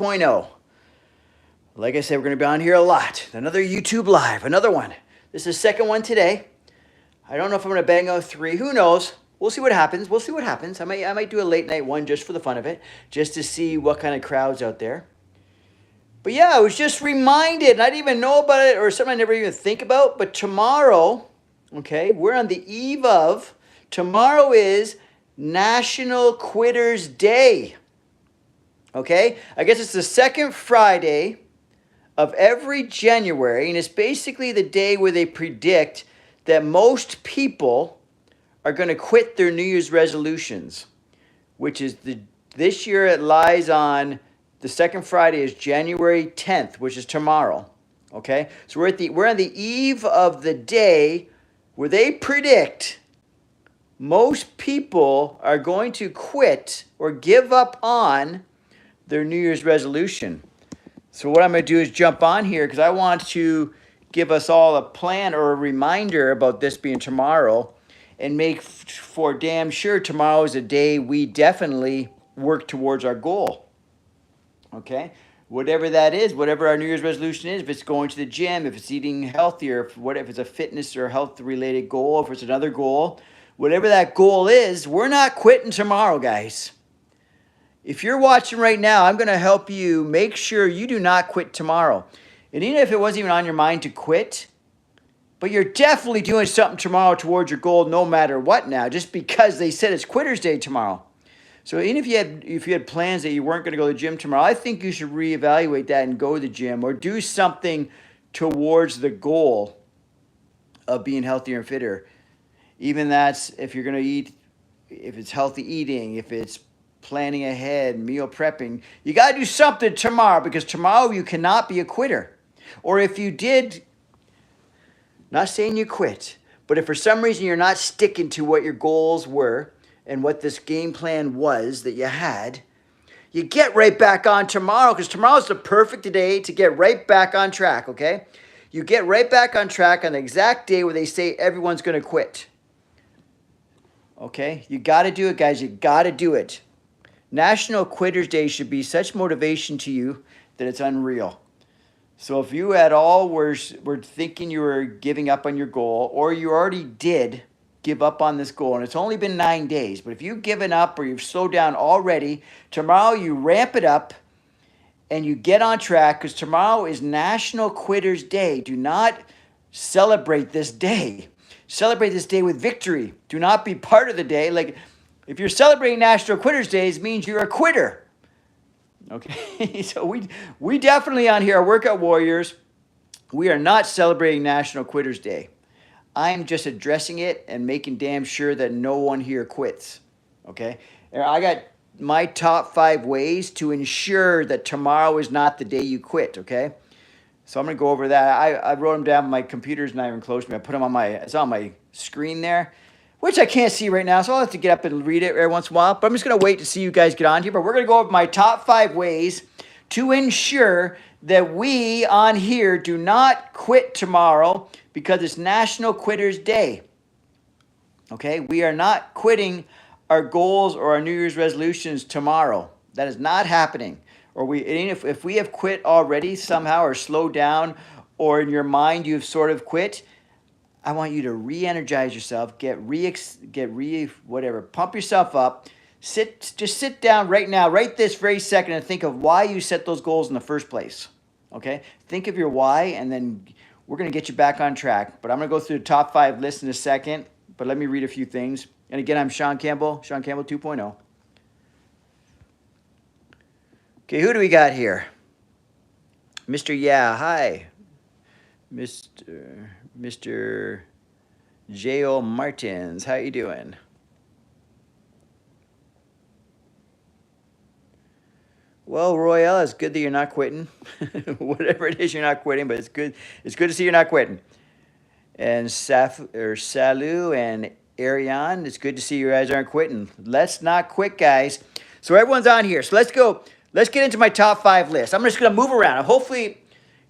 2.0. Like I said, we're going to be on here a lot. Another YouTube Live, another one. This is the second one today. I don't know if I'm going to bang out 3. Who knows? We'll see what happens. We'll see what happens. I might do a late night one just for the fun of it, just to see what kind of crowd's out there. But yeah, I was just reminded, and I didn't even know about it, or something I never even think about, but tomorrow, okay, we're on the eve of, tomorrow is National Quitters Day. Okay? I guess it's the second Friday of every January, and it's basically the day where they predict that most people are going to quit their New Year's resolutions, which is this year it lies on the second Friday is January 10th, which is tomorrow. Okay? So we're on the eve of the day where they predict most people are going to quit or give up on their New Year's resolution. So what I'm going to do is jump on here because I want to give us all a plan or a reminder about this being tomorrow and make for damn sure tomorrow is a day we definitely work towards our goal. Okay? Whatever that is, whatever our New Year's resolution is, if it's going to the gym, if it's eating healthier, if it's a fitness or health-related goal, if it's another goal, whatever that goal is, we're not quitting tomorrow, guys. If you're watching right now, I'm going to help you make sure you do not quit tomorrow. And even if it wasn't even on your mind to quit, but you're definitely doing something tomorrow towards your goal no matter what now, just because they said it's Quitter's Day tomorrow. So even if you had plans that you weren't going to go to the gym tomorrow, I think you should reevaluate that and go to the gym or do something towards the goal of being healthier and fitter. Even that's if you're going to eat, if it's healthy eating, if it's planning ahead, meal prepping, you got to do something tomorrow because tomorrow you cannot be a quitter. Or if you did, not saying you quit, but if for some reason you're not sticking to what your goals were, and what this game plan was that you had, you get right back on tomorrow because tomorrow's the perfect day to get right back on track, okay? You get right back on track on the exact day where they say everyone's going to quit. Okay? You got to do it, guys. You got to do it. National Quitters Day should be such motivation to you that it's unreal. So if you at all were thinking you were giving up on your goal or you already did give up on this goal, and it's only been 9 days, but if you've given up or you've slowed down already, tomorrow you ramp it up and you get on track because tomorrow is National Quitters Day. Do not celebrate this day. Celebrate this day with victory. Do not be part of the day. Like, if you're celebrating National Quitters Day, it means you're a quitter. Okay? So we definitely on here are workout warriors. We are not celebrating National Quitters Day. I'm just addressing it and making damn sure that no one here quits, okay? And I got my top 5 ways to ensure that tomorrow is not the day you quit, okay? So I'm going to go over that. I wrote them down. My computer's not even close to me. I put them on it's on my screen there, which I can't see right now, so I'll have to get up and read it every once in a while. But I'm just going to wait to see you guys get on here. But we're going to go over my top 5 ways to ensure that we on here do not quit tomorrow because it's National Quitters Day. Okay? We are not quitting our goals or our New Year's resolutions tomorrow. That is not happening. Or if we have quit already somehow or slowed down or in your mind you've sort of quit, I want you to re-energize yourself, pump yourself up. Just sit down right now, right this very second, and think of why you set those goals in the first place. Okay? Think of your why, and then we're going to get you back on track. But I'm going to go through the top 5 lists in a second, but let me read a few things. And again, I'm Shaun Campbell, Shaun Campbell 2.0. Okay, who do we got here? Mr. Yeah, hi. Mr. J.O. Martins, how you doing? Well, Royale, it's good that you're not quitting. Whatever it is, you're not quitting, but it's good. It's good to see you're not quitting. And Salu and Ariane, it's good to see you guys aren't quitting. Let's not quit, guys. So everyone's on here. So let's go. Let's get into my top 5 list. I'm just going to move around. Hopefully,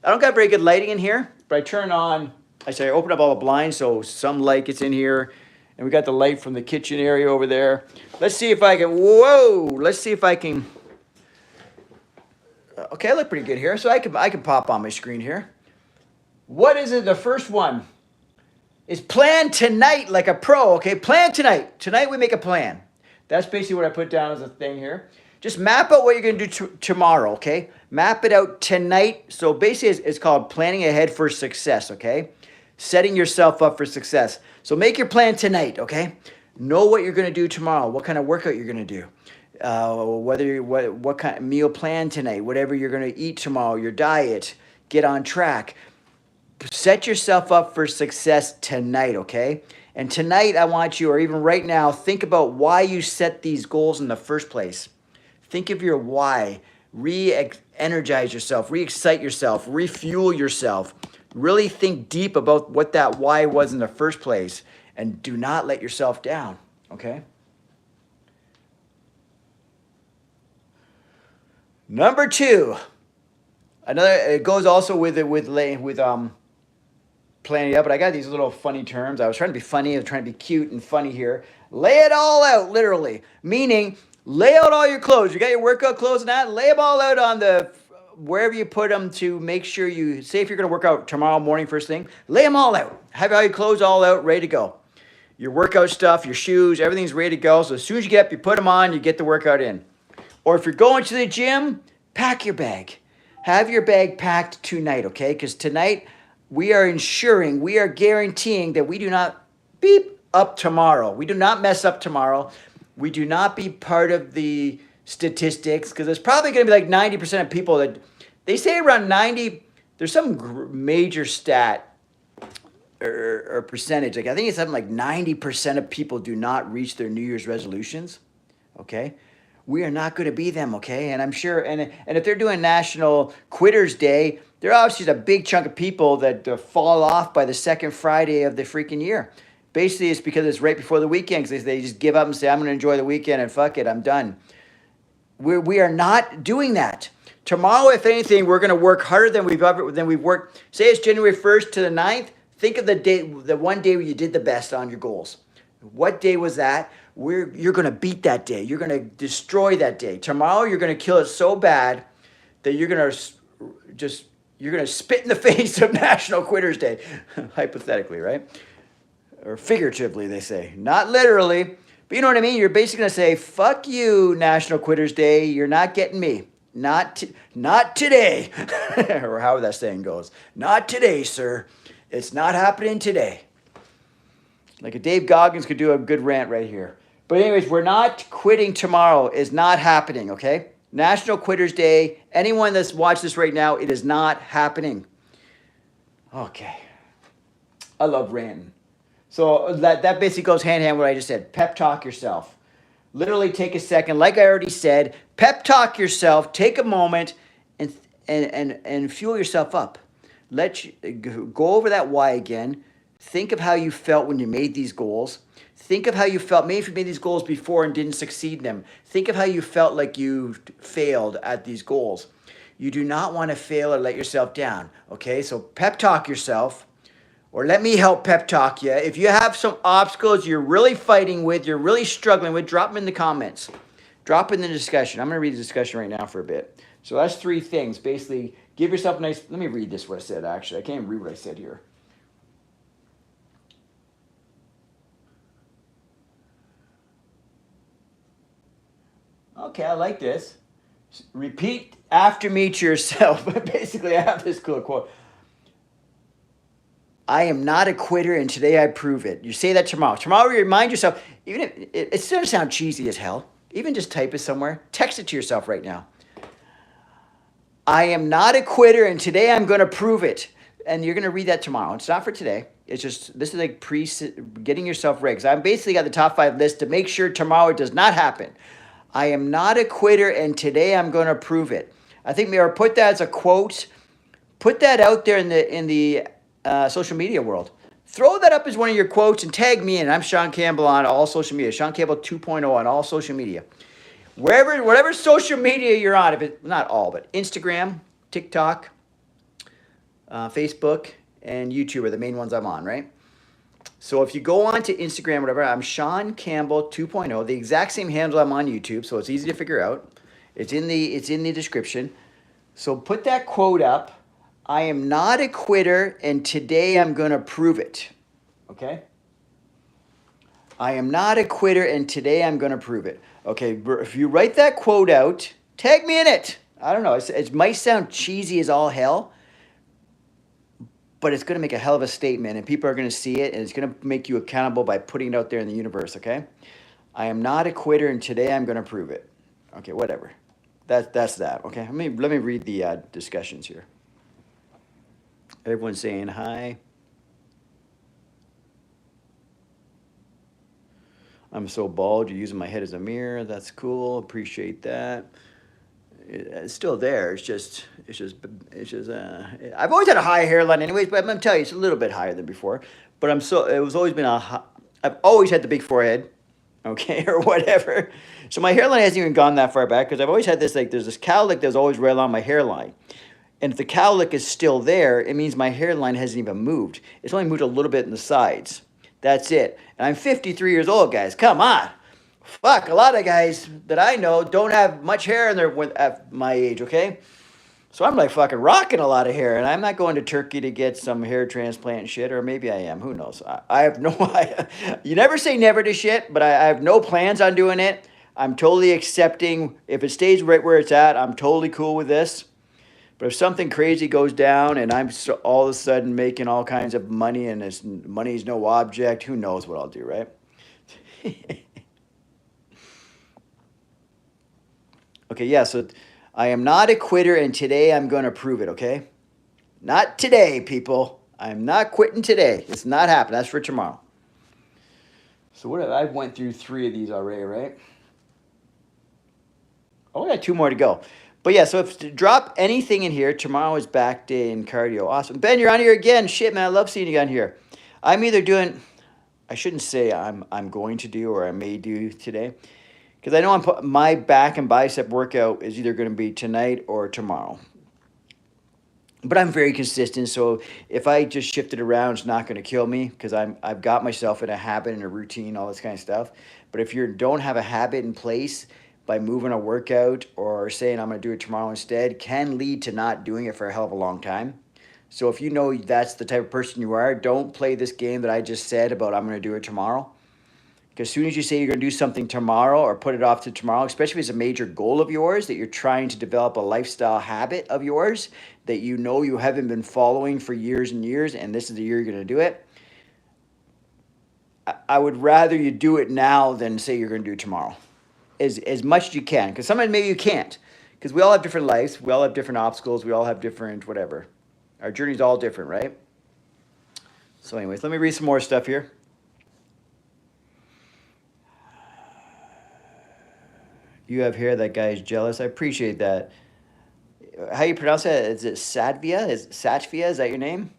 I don't got very good lighting in here, but I turn on, I open up all the blinds so some light gets in here. And we got the light from the kitchen area over there. Let's see if I can, let's see if I can, Okay, I look pretty good here. So I can pop on my screen here. What is it? The first one is plan tonight like a pro. Okay, plan tonight. Tonight we make a plan. That's basically what I put down as a thing here. Just map out what you're going to do tomorrow, okay? Map it out tonight. So basically it's called planning ahead for success, okay? Setting yourself up for success. So make your plan tonight, okay? Know what you're going to do tomorrow, what kind of workout you're going to do. What kind of meal plan tonight, whatever you're going to eat tomorrow, your diet, get on track. Set yourself up for success tonight, okay? And tonight I want you, or even right now, think about why you set these goals in the first place. Think of your why. Re-energize yourself, re-excite yourself, refuel yourself. Really think deep about what that why was in the first place, and do not let yourself down, okay? Number 2, it goes also with planning it up, but I got these little funny terms. I was trying to be funny, I was trying to be cute and funny here. Lay it all out, literally, meaning lay out all your clothes. You got your workout clothes and that, lay them all out on the wherever you put them to make sure you, say if you're going to work out tomorrow morning first thing, lay them all out. Have all your clothes all out, ready to go. Your workout stuff, your shoes, everything's ready to go. So as soon as you get up, you put them on, you get the workout in. Or if you're going to the gym, pack your bag. Have your bag packed tonight, okay? Because tonight we are guaranteeing that we do not beep up tomorrow. We do not mess up tomorrow. We do not be part of the statistics, because there's probably going to be like 90% of people that, they say around 90, there's some major stat or percentage. Like I think it's something like 90% of people do not reach their New Year's resolutions, okay? We are not going to be them, okay? And I'm sure, and if they're doing National Quitters Day, there obviously is a big chunk of people that fall off by the second Friday of the freaking year. Basically, it's because it's right before the weekend, because they just give up and say, I'm going to enjoy the weekend and fuck it, I'm done. We are not doing that. Tomorrow, if anything, we're going to work harder than we've worked. Say it's January 1st to the 9th. Think of the one day where you did the best on your goals. What day was that? You're going to beat that day. You're going to destroy that day. Tomorrow, you're going to kill it so bad that you're going to spit in the face of National Quitters Day, hypothetically, right? Or figuratively, they say. Not literally, but you know what I mean? You're basically going to say, fuck you, National Quitters Day. You're not getting me. Not today. Or how that saying goes. Not today, sir. It's not happening today. Like a Dave Goggins could do a good rant right here. But anyways, we're not quitting tomorrow. Is not happening, okay? National Quitters Day. Anyone that's watched this right now, it is not happening. Okay. I love ranting. So that basically goes hand in hand with what I just said. Pep talk yourself. Literally take a second. Like I already said, pep talk yourself. Take a moment and fuel yourself up. Go over that why again. Think of how you felt when you made these goals. Think of how you felt. Maybe if you made these goals before and didn't succeed in them. Think of how you felt like you failed at these goals. You do not want to fail or let yourself down. Okay, so pep talk yourself. Or let me help pep talk you. If you have some obstacles you're really fighting with, you're really struggling with, drop them in the comments. Drop in the discussion. I'm going to read the discussion right now for a bit. So that's 3 things. Basically, give yourself a nice... Let me read this, what I said, actually. I can't even read what I said here. Okay, I like this. Repeat after me to yourself. Basically, I have this cool quote. I am not a quitter, and today I prove it. You say that tomorrow. Tomorrow, you remind yourself, even if it's going to sound cheesy as hell, even just type it somewhere. Text it to yourself right now. I am not a quitter, and today I'm going to prove it. And you're going to read that tomorrow. It's not for today. It's just, this is like getting yourself ready. Because I've basically got the top 5 list to make sure tomorrow it does not happen. I am not a quitter, and today I'm going to prove it. I think maybe put that as a quote. Put that out there in the social media world. Throw that up as one of your quotes and tag me in. I'm Shaun Campbell on all social media. Shaun Campbell 2.0 on all social media. Whatever social media you're on, if it, not all, but Instagram, TikTok, Facebook, and YouTube are the main ones I'm on, right? So if you go on to Instagram, whatever, I'm Shaun Campbell 2.0, the exact same handle I'm on YouTube, so it's easy to figure out. It's in the description. So put that quote up. I am not a quitter, and today I'm going to prove it. Okay? I am not a quitter, and today I'm going to prove it. Okay, if you write that quote out, tag me in it. I don't know. It might sound cheesy as all hell, but it's going to make a hell of a statement, and people are going to see it, and it's going to make you accountable by putting it out there in the universe, okay? I am not a quitter, and today I'm going to prove it. Okay, whatever. That's that, okay? Let me read the discussions here. Everyone's saying hi. I'm so bald, you're using my head as a mirror. That's cool. Appreciate that. It's still there. It's just. I've always had a high hairline, anyways. But I'm gonna tell you, it's a little bit higher than before. But I've always had the big forehead, okay, or whatever. So my hairline hasn't even gone that far back because I've always had this there's this cowlick that's always right along my hairline. And if the cowlick is still there, it means my hairline hasn't even moved. It's only moved a little bit in the sides. That's it. And I'm 53 years old, guys. Come on. Fuck, a lot of guys that I know don't have much hair in at my age, okay? So I'm like fucking rocking a lot of hair, and I'm not going to Turkey to get some hair transplant shit, or maybe I am. Who knows? I have no idea. You never say never to shit, but I have no plans on doing it. I'm totally accepting. If it stays right where it's at, I'm totally cool with this. But if something crazy goes down and I'm all of a sudden making all kinds of money and money's no object, who knows what I'll do, right? Okay, yeah, so I am not a quitter, and today I'm going to prove it, okay? Not today, people. I'm not quitting today. It's not happening. That's for tomorrow. So I went through 3 of these already, right? Oh, I got 2 more to go. But yeah, so if to drop anything in here, tomorrow is back day in cardio. Awesome. Ben, you're on here again. Shit, man, I love seeing you on here. I'm either doing, I shouldn't say I'm going to do or I may do today. Because I know my back and bicep workout is either going to be tonight or tomorrow. But I'm very consistent, so if I just shift it around, it's not going to kill me because I've got myself in a habit and a routine, all this kind of stuff. But if you don't have a habit in place, by moving a workout or saying I'm going to do it tomorrow instead can lead to not doing it for a hell of a long time. So if you know that's the type of person you are, don't play this game that I just said about I'm going to do it tomorrow. Because as soon as you say you're going to do something tomorrow or put it off to tomorrow, especially if it's a major goal of yours that you're trying to develop a lifestyle habit of yours that you know you haven't been following for years and years, and this is the year you're going to do it, I would rather you do it now than say you're going to do it tomorrow. As much as you can, because sometimes maybe you can't, because we all have different lives, we all have different obstacles, we all have different whatever. Our journey's all different, right? So anyways, let me read some more stuff here. You have hair, that guy is jealous. I appreciate that. How you pronounce that? Is it Satvia? Is that your name?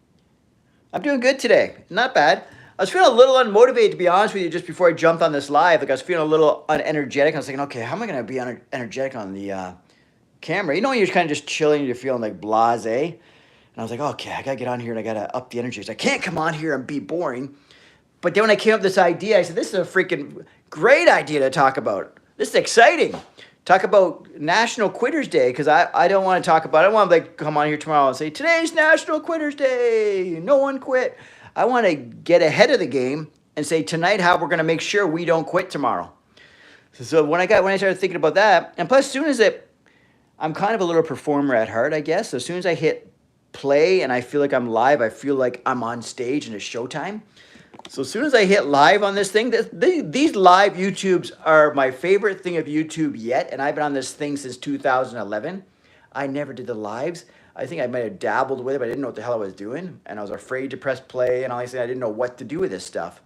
I'm doing good today. Not bad. I was feeling a little unmotivated, to be honest with you, just before I jumped on this live. Like I was feeling a little unenergetic. I was thinking, okay, how am I going to be energetic on the camera? You know when you're kind of just chilling, you're feeling like blasé. And I was like, okay, I got to get on here and I got to up the energy. So I can't come on here and be boring. But then when I came up with this idea, I said, this is a freaking great idea to talk about. This is exciting. Talk about National Quitters Day, because I don't want to talk about it. I don't want to like come on here tomorrow and say, today's National Quitters Day. No one quit. I want to get ahead of the game and say tonight how we're going to make sure we don't quit tomorrow. So when I started thinking about that, and plus as soon as I'm kind of a little performer at heart, I guess. So as soon as I hit play and I feel like I'm live, I feel like I'm on stage and it's showtime. So as soon as I hit live on this thing, these live YouTubes are my favorite thing of YouTube yet. And I've been on this thing since 2011. I never did the lives. I think I might have dabbled with it, but I didn't know what the hell I was doing. And I was afraid to press play. And honestly, I didn't know what to do with this stuff.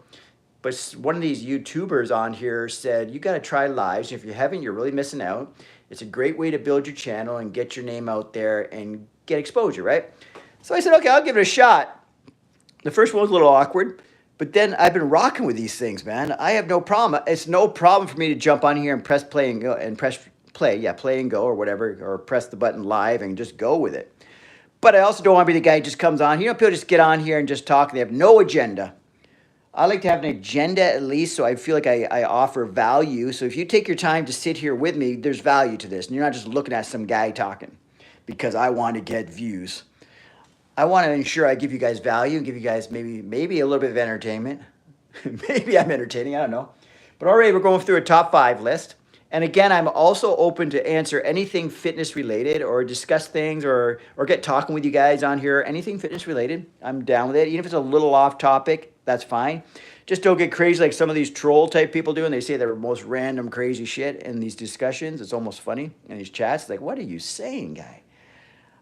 But one of these YouTubers on here said, you got to try lives. If you haven't, you're really missing out. It's a great way to build your channel and get your name out there and get exposure, right? So I said, okay, I'll give it a shot. The first one was a little awkward. But then I've been rocking with these things, man. I have no problem. It's no problem for me to jump on here and press play and go and press play. Yeah, play and go or whatever, or press the button live and just go with it. But I also don't want to be the guy who just comes on here. People just get on here and just talk. They have no agenda. I like to have an agenda at least, so I feel like I offer value. So if you take your time to sit here with me, there's value to this. And you're not just looking at some guy talking. because I want to get views. I want to ensure I give you guys value and give you guys maybe a little bit of entertainment. Maybe I'm entertaining, I don't know. But already we're going through a top 5 list. And again, I'm also open to answer anything fitness related or discuss things or get talking with you guys on here. Anything fitness related, I'm down with it. Even if it's a little off topic, that's fine. Just don't get crazy like some of these troll type people do, and they say the most random crazy shit in these discussions. It's almost funny in these chats. Like, what are you saying, guy?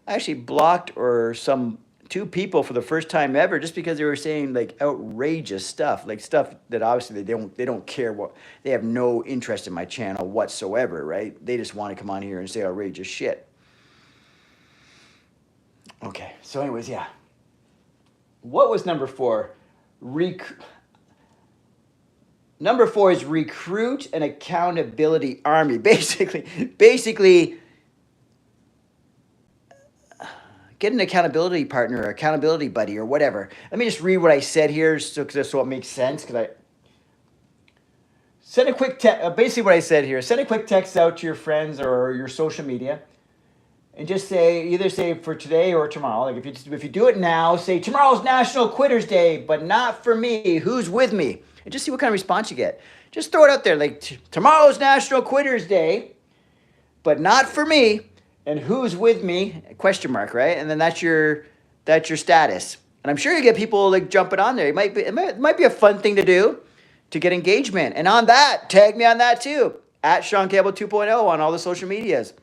I actually blocked some 2 people for the first time ever just because they were saying like outrageous stuff, like stuff that obviously they don't care what, they have no interest in my channel whatsoever, right? They just want to come on here and say outrageous shit. Okay, so anyways, yeah. What was number 4? Number 4 is recruit an accountability army. Basically, get an accountability partner or accountability buddy or whatever. Let me just read what I said here so it makes sense. Send a quick text. Basically, what I said here: send a quick text out to your friends or your social media, and just either say for today or tomorrow. Like if you do it now, say tomorrow's National Quitters Day, but not for me. Who's with me? And just see what kind of response you get. Just throw it out there like tomorrow's National Quitters Day, but not for me. And who's with me? Question mark, right? And then that's your status. And I'm sure you get people like jumping on there. It might be a fun thing to do to get engagement. And on that, tag me on that too. At Shaun Campbell 2.0 on all the social medias.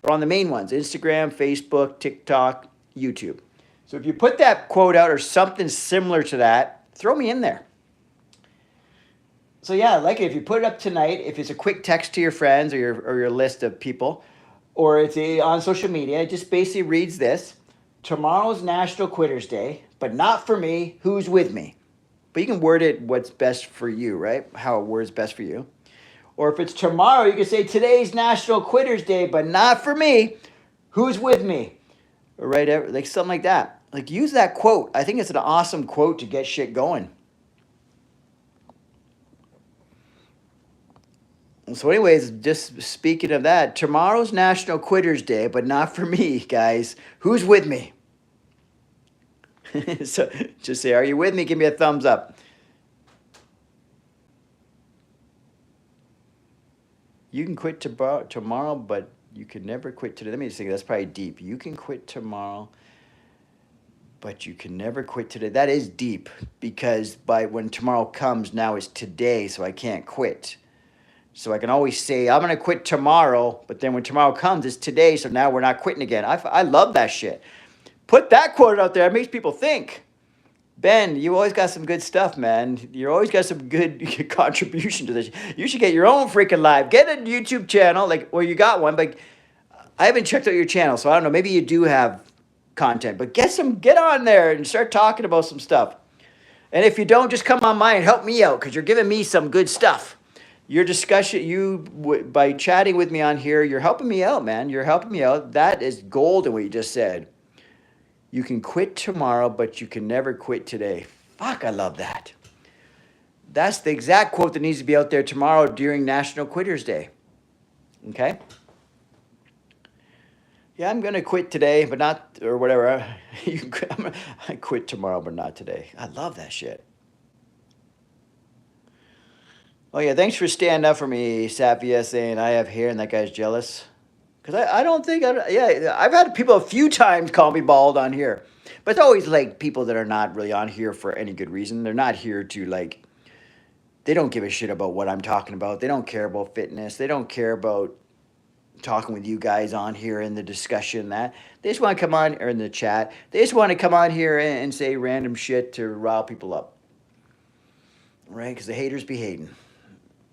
Or on the main ones. Instagram, Facebook, TikTok, YouTube. So if you put that quote out or something similar to that, throw me in there. So yeah, like if you put it up tonight, if it's a quick text to your friends or your list of people, or it's on social media, it just basically reads this: tomorrow's National Quitters Day, but not for me. Who's with me? But you can word it what's best for you, right? How it words best for you. Or if it's tomorrow, you can say today's National Quitters Day, but not for me. Who's with me? Or right, like something like that. Like use that quote. I think it's an awesome quote to get shit going. So anyways, just speaking of that, tomorrow's National Quitters Day, but not for me, guys. Who's with me? So just say, are you with me? Give me a thumbs up. You can quit tomorrow, but you can never quit today. Let me just think, that's probably deep. You can quit tomorrow, but you can never quit today. That is deep because when tomorrow comes, now it's today, so I can't quit. So I can always say, I'm going to quit tomorrow, but then when tomorrow comes, it's today, so now we're not quitting again. I love that shit. Put that quote out there. It makes people think. Ben, you always got some good stuff, man. You always got some good contribution to this. You should get your own freaking live. Get a YouTube channel, you got one, but I haven't checked out your channel, so I don't know. Maybe you do have content, but get on there and start talking about some stuff. And if you don't, just come on mine and help me out because you're giving me some good stuff. Your discussion, by chatting with me on here, you're helping me out, man. You're helping me out. That is golden what you just said. You can quit tomorrow, but you can never quit today. Fuck, I love that. That's the exact quote that needs to be out there tomorrow during National Quitters Day. Okay? Yeah, I'm going to quit today, but not, or whatever. I quit tomorrow, but not today. I love that shit. Oh, yeah, thanks for standing up for me, Sapia, saying I have hair and that guy's jealous. Because I don't think, I've had people a few times call me bald on here. But it's always like people that are not really on here for any good reason. They're not here to they don't give a shit about what I'm talking about. They don't care about fitness. They don't care about talking with you guys on here in the discussion that. They just want to come on, or in the chat. They just want to come on here and say random shit to rile people up. Right? Because the haters be hating.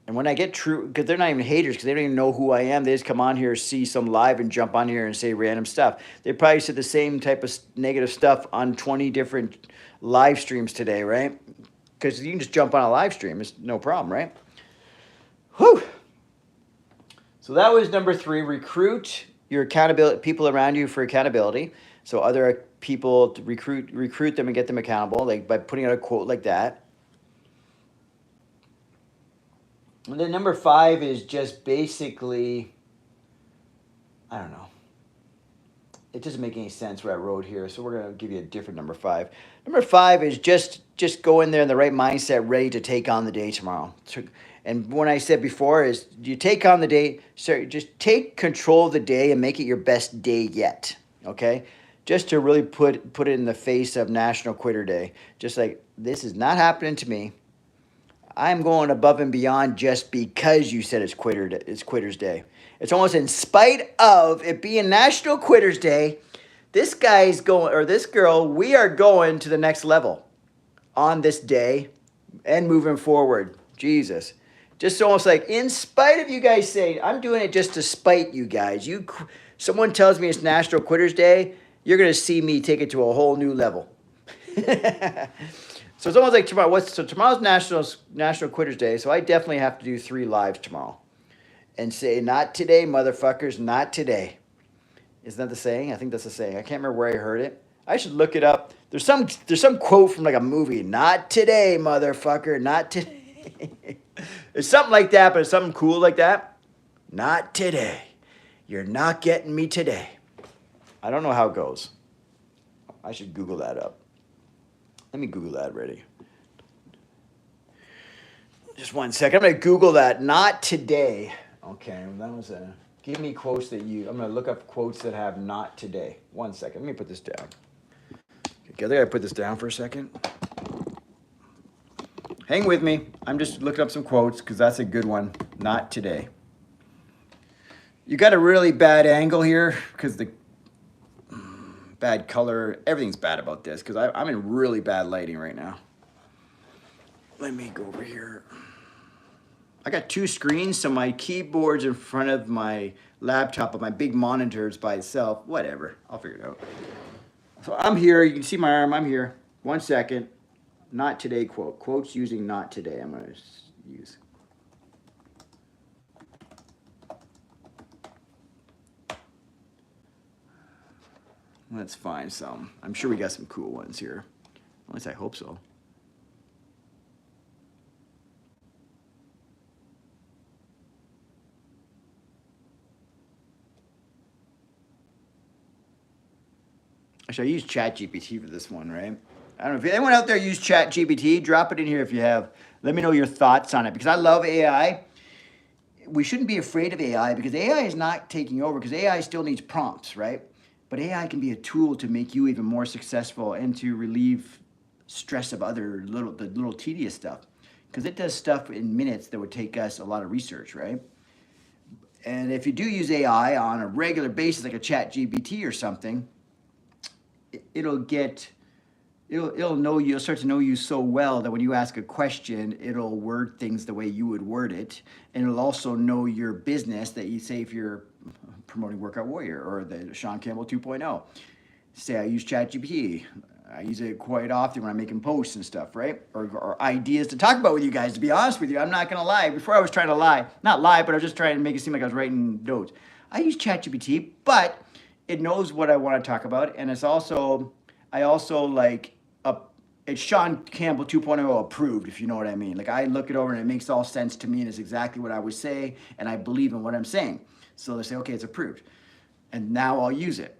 And when I get true, because they're not even haters, because they don't even know who I am. They just come on here, see some live, and jump on here and say random stuff. They probably said the same type of negative stuff on 20 different live streams today, right? Because you can just jump on a live stream. It's no problem, right? Whew. So that was number 3. Recruit your accountability, people around you for accountability. So other people, to recruit them and get them accountable, by putting out a quote like that. And then number 5 is just basically, I don't know. it doesn't make any sense what I wrote here, so we're going to give you a different number 5. Number 5 is just go in there in the right mindset, ready to take on the day tomorrow. And when I said before is you take on the day, so just take control of the day and make it your best day yet, okay? Just to really put it in the face of National Quitter Day. Just like, this is not happening to me. I'm going above and beyond just because you said it's Quitter's Day. It's almost in spite of it being National Quitters Day, this guy's going, or this girl, we are going to the next level on this day and moving forward. Jesus. Just almost like, in spite of you guys saying, I'm doing it just to spite you guys. Someone tells me it's National Quitters Day, you're going to see me take it to a whole new level. So it's almost like tomorrow. So tomorrow's National Quitters Day, so I definitely have to do 3 lives tomorrow. And say, not today, motherfuckers, not today. Isn't that the saying? I think that's the saying. I can't remember where I heard it. I should look it up. There's some quote from like a movie. Not today, motherfucker, not today. It's something like that, but it's something cool like that. Not today. You're not getting me today. I don't know how it goes. I should Google that up. Let me Google that ready. Just one second. I'm going to Google that. Not today. Okay, that was give me quotes that I'm going to look up quotes that have not today. One second. Let me put this down. Okay, I think I put this down for a second. Hang with me. I'm just looking up some quotes because that's a good one. Not today. You got a really bad angle here because the bad color, everything's bad about this because I'm in really bad lighting right now. Let me go over here. I got 2 screens, so my keyboard's in front of my laptop, but my big monitor's by itself. Whatever, I'll figure it out. So I'm here, you can see my arm, I'm here. 1 second, not today quote. Quotes using not today, I'm gonna use. Let's find some. I'm sure we got some cool ones here. At least I hope so. Actually, I use ChatGPT for this one, right? I don't know if anyone out there use ChatGPT. Drop it in here if you have. Let me know your thoughts on it because I love AI. We shouldn't be afraid of AI because AI is not taking over because AI still needs prompts, right? But AI can be a tool to make you even more successful and to relieve stress of the little tedious stuff. Because it does stuff in minutes that would take us a lot of research, right? And if you do use AI on a regular basis, like a ChatGPT or something, it'll know you, it'll start to know you so well that when you ask a question, it'll word things the way you would word it. And it'll also know your business that you say if you're promoting Workout Warrior or the Shaun Campbell 2.0. Say I use ChatGPT. I use it quite often when I'm making posts and stuff, right? Or ideas to talk about with you guys, to be honest with you. I'm not going to lie. Before I was trying to lie. Not lie, but I was just trying to make it seem like I was writing notes. I use ChatGPT, but it knows what I want to talk about. And it's also, it's Shaun Campbell 2.0 approved, if you know what I mean. Like I look it over and it makes all sense to me and it's exactly what I would say. And I believe in what I'm saying. So they say, okay, it's approved. And now I'll use it.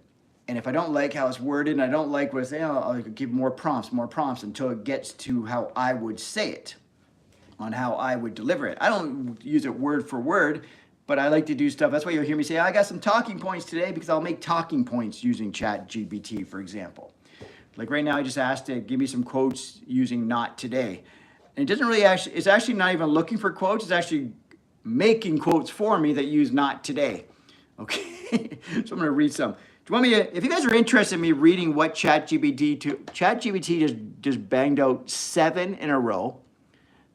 And if I don't like how it's worded and I don't like what I say, I'll give more prompts until it gets to how I would say it, on how I would deliver it. I don't use it word for word, but I like to do stuff. That's why you'll hear me say, I got some talking points today because I'll make talking points using ChatGPT, for example. Like right now, I just asked it, give me some quotes using not today. And it doesn't really it's actually not even looking for quotes. It's actually making quotes for me that use not today. Okay, so I'm going to read some. Do you want me to, if you guys are interested in me reading what ChatGPT just banged out 7 in a row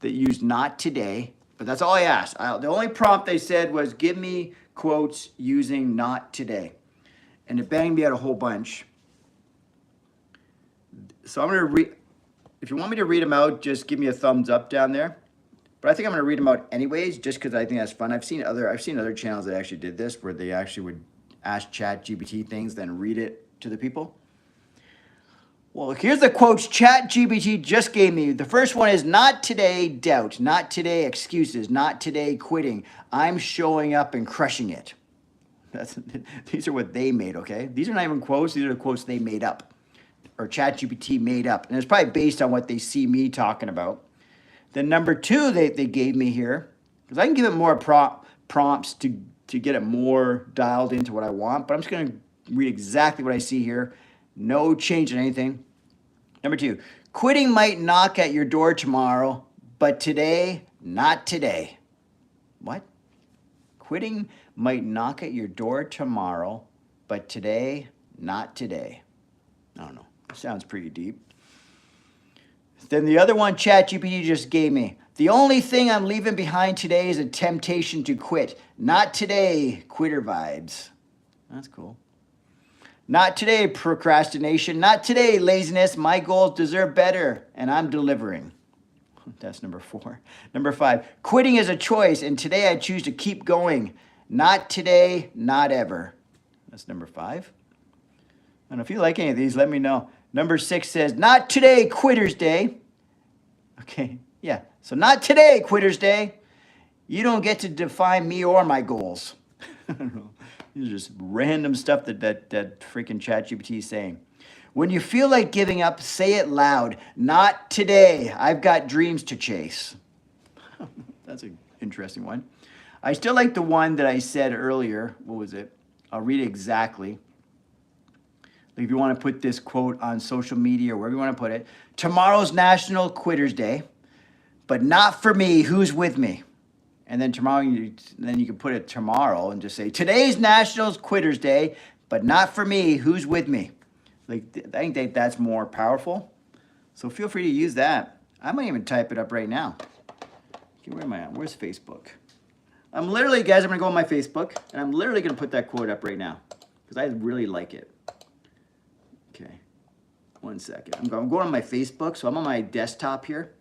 that used not today, but that's all I asked. The only prompt they said was give me quotes using not today. And it banged me out a whole bunch. So I'm going to read, if you want me to read them out, just give me a thumbs up down there. But I think I'm going to read them out anyways, just because I think that's fun. I've seen other channels that actually did this, where they actually would ask ChatGPT things, then read it to the people. Well, here's the quotes ChatGPT just gave me. The first one is not today doubt, not today excuses, not today quitting. I'm showing up and crushing it. These are what they made, okay? These are not even quotes. These are the quotes they made up, or ChatGPT made up. And it's probably based on what they see me talking about. Then number 2 they gave me here, because I can give it more prompts to get it more dialed into what I want, but I'm just going to read exactly what I see here. No change in anything. Number 2, quitting might knock at your door tomorrow, but today, not today. What? Quitting might knock at your door tomorrow, but today, not today. I don't know. Sounds pretty deep. Then the other one ChatGPT just gave me. The only thing I'm leaving behind today is a temptation to quit. Not today, quitter vibes. That's cool. Not today, procrastination. Not today, laziness. My goals deserve better, and I'm delivering. That's number 4. Number 5, quitting is a choice, and today I choose to keep going. Not today, not ever. That's number 5. And if you like any of these, let me know. Number 6 says, not today, quitter's day. Okay, yeah. So not today, quitter's day. You don't get to define me or my goals. I don't know. These are just random stuff that freaking ChatGPT is saying. When you feel like giving up, say it loud. Not today. I've got dreams to chase. That's an interesting one. I still like the one that I said earlier. What was it? I'll read it exactly. Like if you want to put this quote on social media or wherever you want to put it. Tomorrow's National Quitters Day, but not for me. Who's with me? And then tomorrow, then you can put it tomorrow and just say, today's National Quitters Day, but not for me. Who's with me? Like, I think that's more powerful. So feel free to use that. I might even type it up right now. Okay, where am I at? Where's Facebook? I'm literally, guys, I'm going to go on my Facebook, and I'm literally going to put that quote up right now because I really like it. Okay, 1 second. I'm going on my Facebook, so I'm on my desktop here.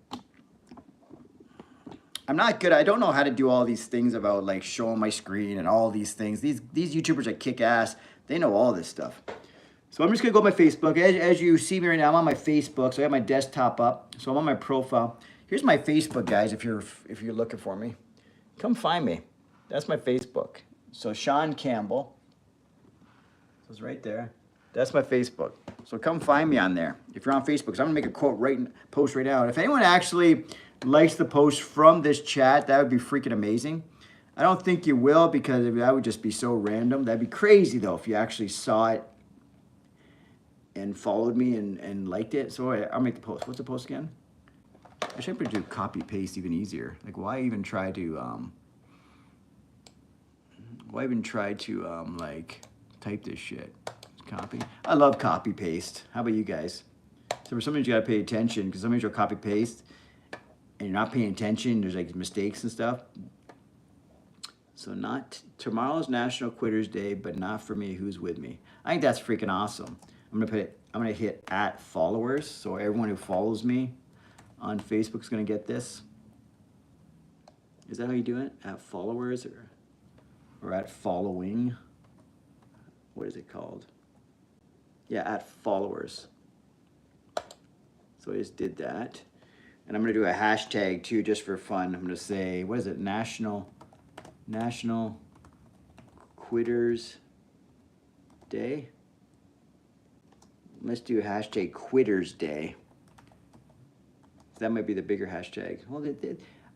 I'm not good. I don't know how to do all these things about like showing my screen and all these things. These YouTubers that kick ass, they know all this stuff. So I'm just going to go on my Facebook. As you see me right now, I'm on my Facebook. So I got my desktop up. So I'm on my profile. Here's my Facebook, guys, if you're looking for me. Come find me. That's my Facebook. So Shaun Campbell. So it's right there. That's my Facebook. So come find me on there if you're on Facebook. So I'm going to make a post right now. If anyone actually likes the post from this chat, that would be freaking amazing. I don't think you will because that would just be so random. That'd be crazy, though, if you actually saw it and followed me and liked it. So I'll make the post. What's the post again? I should do copy paste even easier. Like why even try to like type this shit? Copy. I love copy paste. How about you guys? So for some reason you gotta pay attention because sometimes you'll copy paste and you're not paying attention. There's like mistakes and stuff. So not tomorrow's National Quitters Day, but not for me. Who's with me? I think that's freaking awesome. I'm gonna hit @followers, so everyone who follows me on Facebook is gonna get this. Is that how you do it? @followers or @following? What is it called? Yeah, @followers. So I just did that, and I'm gonna do a hashtag too, just for fun. I'm gonna say, what is it? National Quitters Day. Let's do hashtag Quitters Day. That might be the bigger hashtag. Well,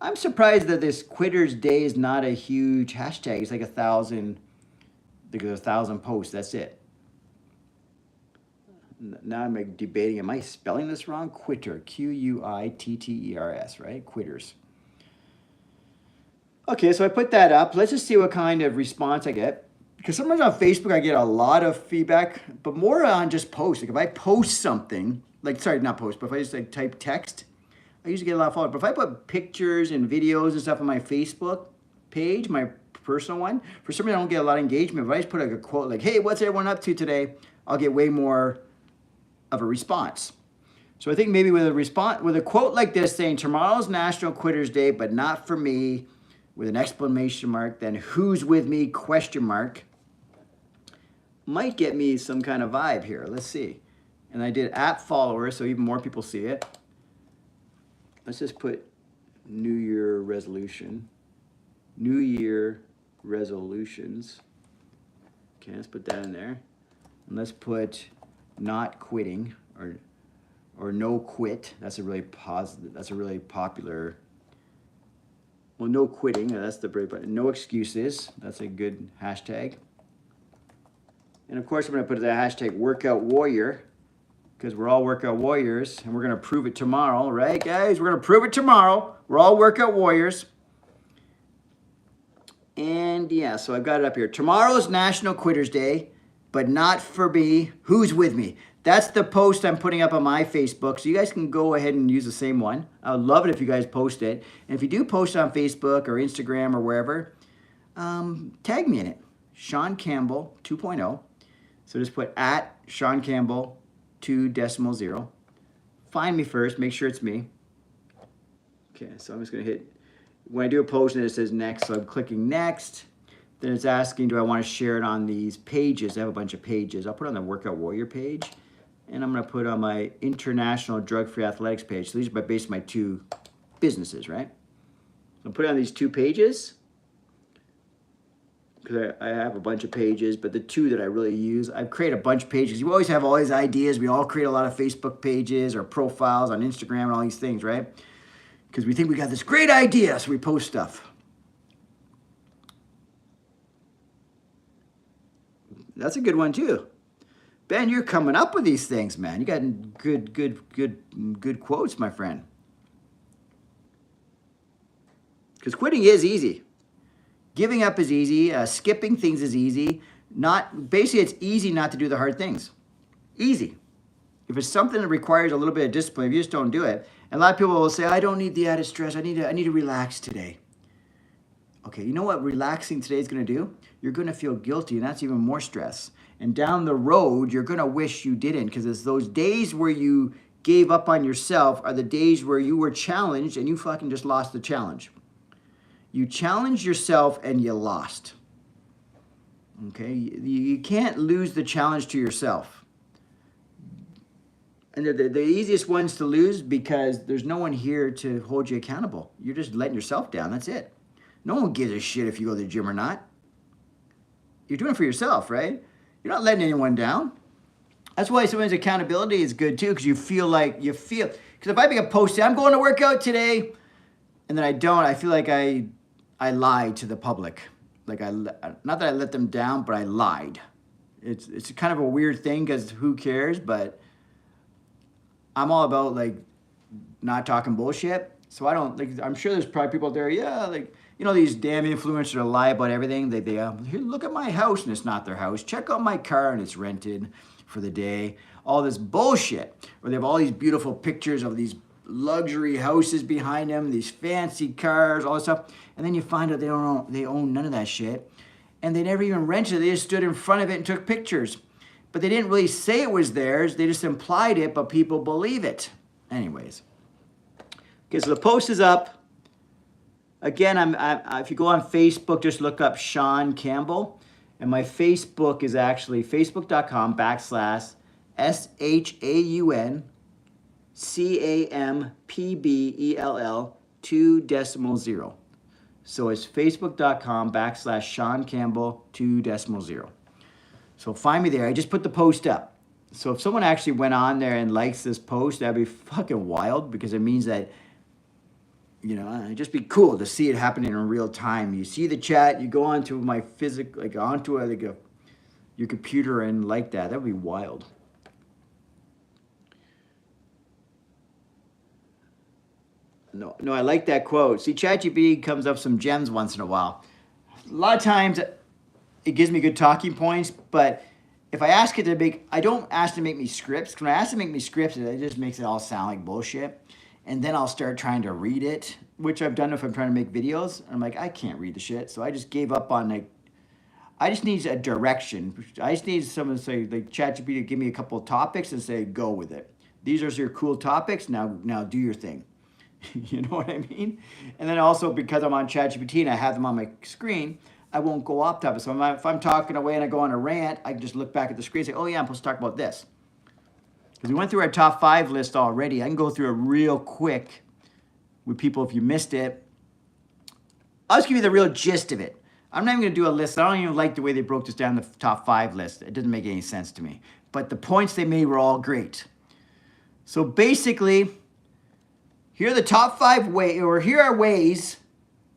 I'm surprised that this Quitters Day is not a huge hashtag. It's like 1,000. I think there's 1,000 posts. That's it. Now I'm like debating. Am I spelling this wrong? Quitter. Quitters, right? Quitters. Okay, so I put that up. Let's just see what kind of response I get. Because sometimes on Facebook I get a lot of feedback, but more on just posts. Like if I post something, like sorry, not post, but if I just like type text, I usually get a lot of followers. But if I put pictures and videos and stuff on my Facebook page, my personal one, for some reason I don't get a lot of engagement. If I just put like a quote like, hey, what's everyone up to today? I'll get way more of a response. So I think maybe with a quote like this saying tomorrow's National Quitters Day, but not for me, with an exclamation mark, then who's with me, question mark, might get me some kind of vibe here. Let's see. And I did @followers, so even more people see it. Let's just put New Year resolution. New Year resolutions. Okay, let's put that in there. And let's put not quitting or no quit. That's a really positive, that's a really popular. Well, no quitting, that's the break button. No excuses, that's a good hashtag. And of course, I'm going to put the hashtag workout warrior because we're all workout warriors and we're going to prove it tomorrow, right, guys? We're going to prove it tomorrow. We're all workout warriors. And yeah, so I've got it up here. Tomorrow's National Quitters Day, but not for me. Who's with me? That's the post I'm putting up on my Facebook, so you guys can go ahead and use the same one. I would love it if you guys post it. And if you do post it on Facebook or Instagram or wherever, tag me in it. Shaun Campbell 2.0. So just put at Shaun Campbell 2.0. Find me first. Make sure it's me. Okay, so I'm just going to hit, when I do a post and it says next, so I'm clicking next. Then it's asking, do I want to share it on these pages? I have a bunch of pages. I'll put it on the Workout Warrior page. And I'm going to put on my International Drug-Free Athletics page. So these are based on my 2 businesses, right? So I'll put it on these 2 pages. Because I have a bunch of pages, but the 2 that I really use, I've created a bunch of pages. You always have all these ideas. We all create a lot of Facebook pages or profiles on Instagram and all these things, right? Because we think we got this great idea, so we post stuff. That's a good one too. Ben, you're coming up with these things, man. You got good quotes, my friend. Because quitting is easy. Giving up is easy. Skipping things is easy. Basically, it's easy not to do the hard things. Easy. If it's something that requires a little bit of discipline, if you just don't do it. And a lot of people will say, I don't need the added stress. I need to relax today. Okay, you know what relaxing today is going to do? You're going to feel guilty, and that's even more stress. And down the road, you're going to wish you didn't, because it's those days where you gave up on yourself are the days where you were challenged and you fucking just lost the challenge. You challenged yourself and you lost. Okay? You can't lose the challenge to yourself. And they're the easiest ones to lose because there's no one here to hold you accountable. You're just letting yourself down. That's it. No one gives a shit if you go to the gym or not. You're doing it for yourself, right? You're not letting anyone down. That's why sometimes accountability is good too, because because if I make a post, say, I'm going to work out today, and then I don't, I feel like I lied to the public. Like not that I let them down, but I lied. It's kind of a weird thing because who cares? But I'm all about like not talking bullshit. So I don't like. I'm sure there's probably people out there. Yeah, like these damn influencers that lie about everything. They here, look at my house and it's not their house. Check out my car and it's rented for the day. All this bullshit. Or they have all these beautiful pictures of these luxury houses behind them, these fancy cars, all this stuff. And then you find out they own none of that shit. And they never even rented it. They just stood in front of it and took pictures. But they didn't really say it was theirs. They just implied it, but people believe it. Anyways. Okay, so the post is up. Again, if you go on Facebook, just look up Shaun Campbell. And my Facebook is actually facebook.com/ShaunCampbell 2.0. So it's facebook.com/Shaun Campbell 2.0. So find me there. I just put the post up. So if someone actually went on there and likes this post, that'd be fucking wild, because it means that, it'd just be cool to see it happening in real time. You see the chat, you go onto my onto your computer and like that. That would be wild. No, I like that quote. See, ChatGPT comes up some gems once in a while. A lot of times it gives me good talking points, but if I ask it to I don't ask it to make me scripts. When I ask it to make me scripts, it just makes it all sound like bullshit. And then I'll start trying to read it, which I've done if I'm trying to make videos. And I'm like, I can't read the shit. So I just gave up on I just need a direction. I just need someone to say, like ChatGPT, to give me a couple of topics and say, go with it. These are your cool topics. Now do your thing. You know what I mean? And then also, because I'm on ChatGPT and I have them on my screen, I won't go off topic. So if I'm talking away and I go on a rant, I can just look back at the screen and say, oh yeah, I'm supposed to talk about this. Because we went through our top 5 list already. I can go through it real quick with people if you missed it. I'll just give you the real gist of it. I'm not even going to do a list. I don't even like the way they broke this down, the top 5 list. It doesn't make any sense to me. But the points they made were all great. So basically, here are the top 5 ways, or here are ways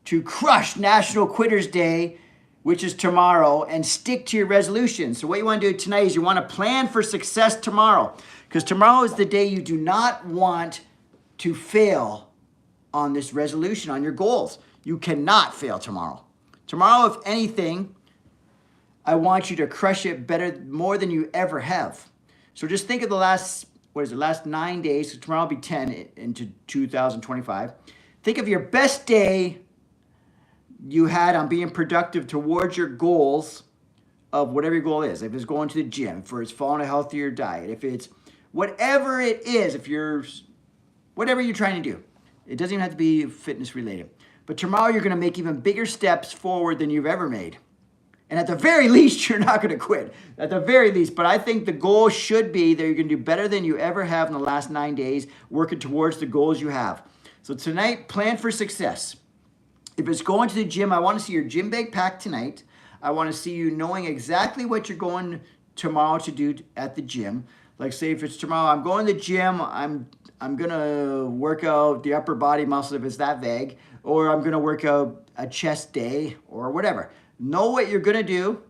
to crush National Quitters Day, which is tomorrow, and stick to your resolution. So what you want to do tonight is you want to plan for success tomorrow, because tomorrow is the day you do not want to fail on this resolution, on your goals. You cannot fail tomorrow. Tomorrow, if anything, I want you to crush it better, more than you ever have. So just think of the last 9 days. So tomorrow will be 10 into 2025. Think of your best day you had on being productive towards your goals of whatever your goal is. If it's going to the gym, if it's following a healthier diet, if it's whatever it is, whatever you're trying to do. It doesn't even have to be fitness related. But tomorrow you're going to make even bigger steps forward than you've ever made. And at the very least, you're not going to quit. At the very least. But I think the goal should be that you're going to do better than you ever have in the last 9 days, working towards the goals you have. So tonight, plan for success. If it's going to the gym, I want to see your gym bag packed tonight. I want to see you knowing exactly what you're going tomorrow to do at the gym. Like say if it's tomorrow, I'm going to the gym, I'm going to work out the upper body muscle if it's that vague, or I'm going to work out a chest day or whatever. Know what you're going to do,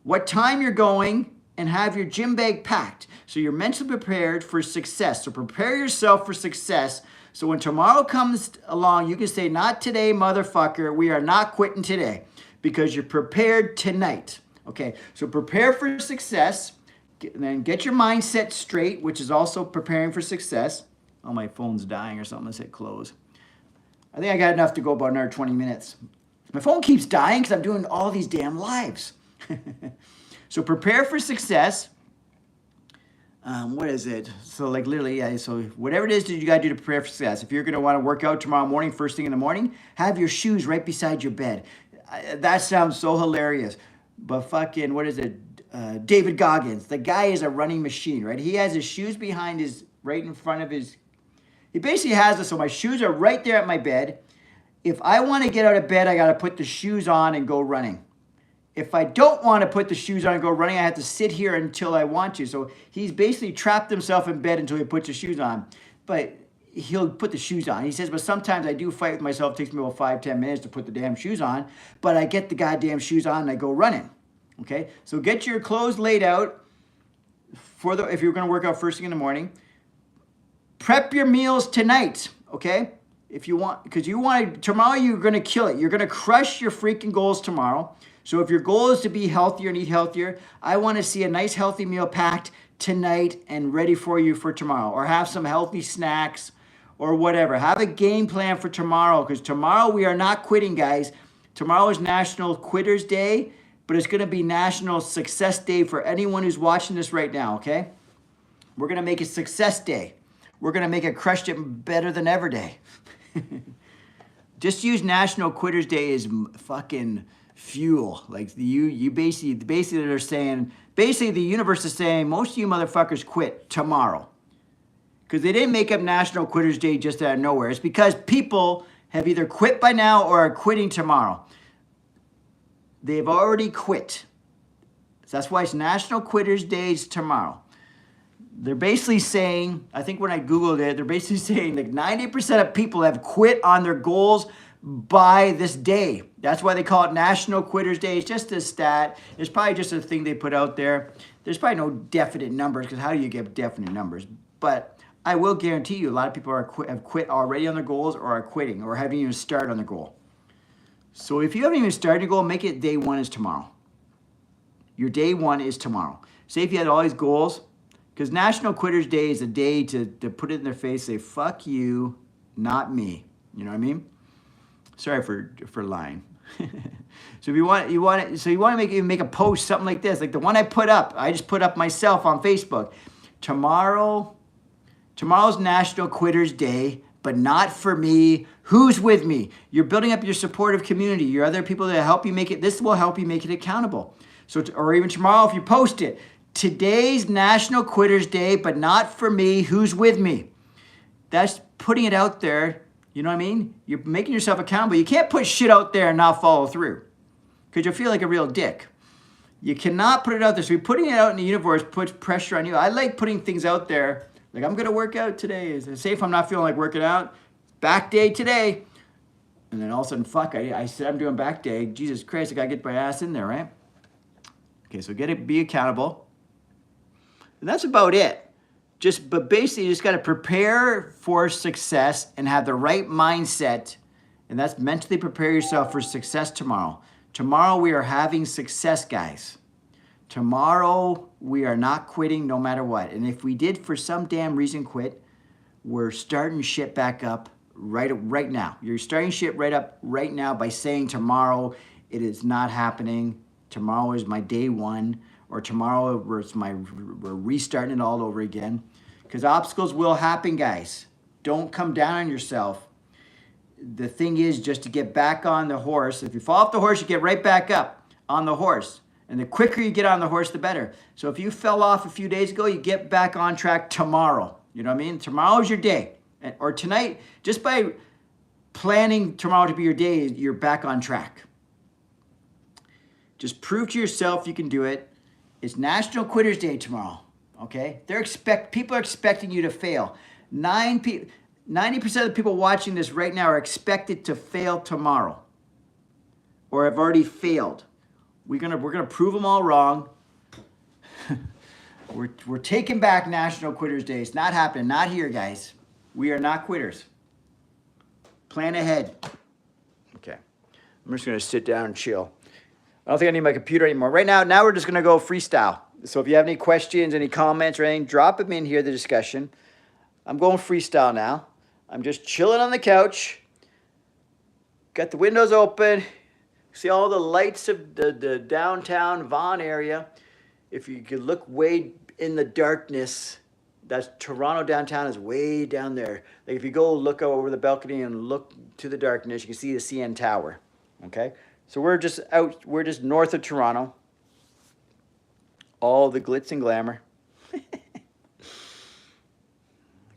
what time you're going, and have your gym bag packed. So you're mentally prepared for success. So prepare yourself for success. So when tomorrow comes along, you can say, not today, motherfucker. We are not quitting today, because you're prepared tonight. Okay, so prepare for success. And then get your mindset straight, which is also preparing for success. Oh, my phone's dying or something. Let's hit close. I think I got enough to go about another 20 minutes. My phone keeps dying because I'm doing all these damn lives. So prepare for success. What is it? So like literally, yeah, so whatever it is that you got to do to prepare for success. If you're going to want to work out tomorrow morning, first thing in the morning, have your shoes right beside your bed. That sounds so hilarious. But fucking, what is it? David Goggins, the guy is a running machine, right? He has his shoes behind right in front of his, he basically has this, so my shoes are right there at my bed. If I want to get out of bed, I got to put the shoes on and go running. If I don't want to put the shoes on and go running, I have to sit here until I want to. So he's basically trapped himself in bed until he puts the shoes on. But he'll put the shoes on. He says, but sometimes I do fight with myself. It takes me about 5-10 minutes to put the damn shoes on. But I get the goddamn shoes on and I go running. Okay, so get your clothes laid out if you're going to work out first thing in the morning. Prep your meals tonight, okay? If you want, because tomorrow you're going to kill it. You're going to crush your freaking goals tomorrow. So if your goal is to be healthier and eat healthier, I want to see a nice healthy meal packed tonight and ready for you for tomorrow. Or have some healthy snacks or whatever. Have a game plan for tomorrow, because tomorrow we are not quitting, guys. Tomorrow is National Quitters Day. But it's going to be National Success Day for anyone who's watching this right now, okay? We're going to make it Success Day. We're going to make it Crushed It Better Than Ever Day. Just use National Quitters Day as fucking fuel. Like you basically they're saying, basically the universe is saying, most of you motherfuckers quit tomorrow. Because they didn't make up National Quitters Day just out of nowhere. It's because people have either quit by now or are quitting tomorrow. They've already quit. So that's why it's National Quitters Days tomorrow. They're basically saying, I think when I Googled it, they're basically saying like 90% of people have quit on their goals by this day. That's why they call it National Quitters Day. It's just a stat. It's probably just a thing they put out there. There's probably no definite numbers, because how do you get definite numbers? But I will guarantee you a lot of people have quit already on their goals, or are quitting, or haven't even started on the goal. So if you haven't even started your goal, make it day 1 is tomorrow. Your day 1 is tomorrow. Say if you had all these goals, because National Quitters Day is a day to put it in their face, say, fuck you, not me. You know what I mean? Sorry for lying. So if you want to make a post, something like this, like the one I put up. I just put up myself on Facebook. Tomorrow's National Quitters Day, but not for me. Who's with me? You're building up your supportive community. Your other people that help you make it. This will help you make it accountable. So, or even tomorrow if you post it. Today's National Quitters Day, but not for me. Who's with me? That's putting it out there. You know what I mean? You're making yourself accountable. You can't put shit out there and not follow through. because you'll feel like a real dick. You cannot put it out there. So putting it out in the universe puts pressure on you. I like putting things out there. Like, I'm going to work out today. Say if I'm not feeling like working out, back day today. And then all of a sudden, fuck, I said I'm doing back day. Jesus Christ, I got to get my ass in there, right? Okay, so be accountable. And that's about it. But basically, you just got to prepare for success and have the right mindset. And that's mentally prepare yourself for success tomorrow. Tomorrow, we are having success, guys. Tomorrow, we are not quitting no matter what. And if we did for some damn reason quit, we're starting shit back up right now. You're starting shit right up right now by saying tomorrow it is not happening. Tomorrow is my day one. Or tomorrow we're restarting it all over again. Because obstacles will happen, guys. Don't come down on yourself. The thing is just to get back on the horse. If you fall off the horse, you get right back up on the horse. And the quicker you get on the horse, the better. So if you fell off a few days ago, you get back on track tomorrow. You know what I mean? Tomorrow's your day. Or tonight, just by planning tomorrow to be your day, you're back on track. Just prove to yourself you can do it. It's National Quitters Day tomorrow, okay? People are expecting you to fail. 90% of the people watching this right now are expected to fail tomorrow or have already failed. We're gonna prove them all wrong. We're taking back National Quitters Day. It's not happening. Not here, guys. We are not quitters. Plan ahead. Okay. I'm just gonna sit down and chill. I don't think I need my computer anymore. Right now we're just gonna go freestyle. So if you have any questions, any comments or anything, drop them in here, the discussion. I'm going freestyle now. I'm just chilling on the couch. Got the windows open. See all the lights of the downtown Vaughan area. If you could look way in the darkness, that's Toronto downtown is way down there. Like if you go look over the balcony and look to the darkness, you can see the CN Tower. Okay? So we're just north of Toronto. All the glitz and glamour.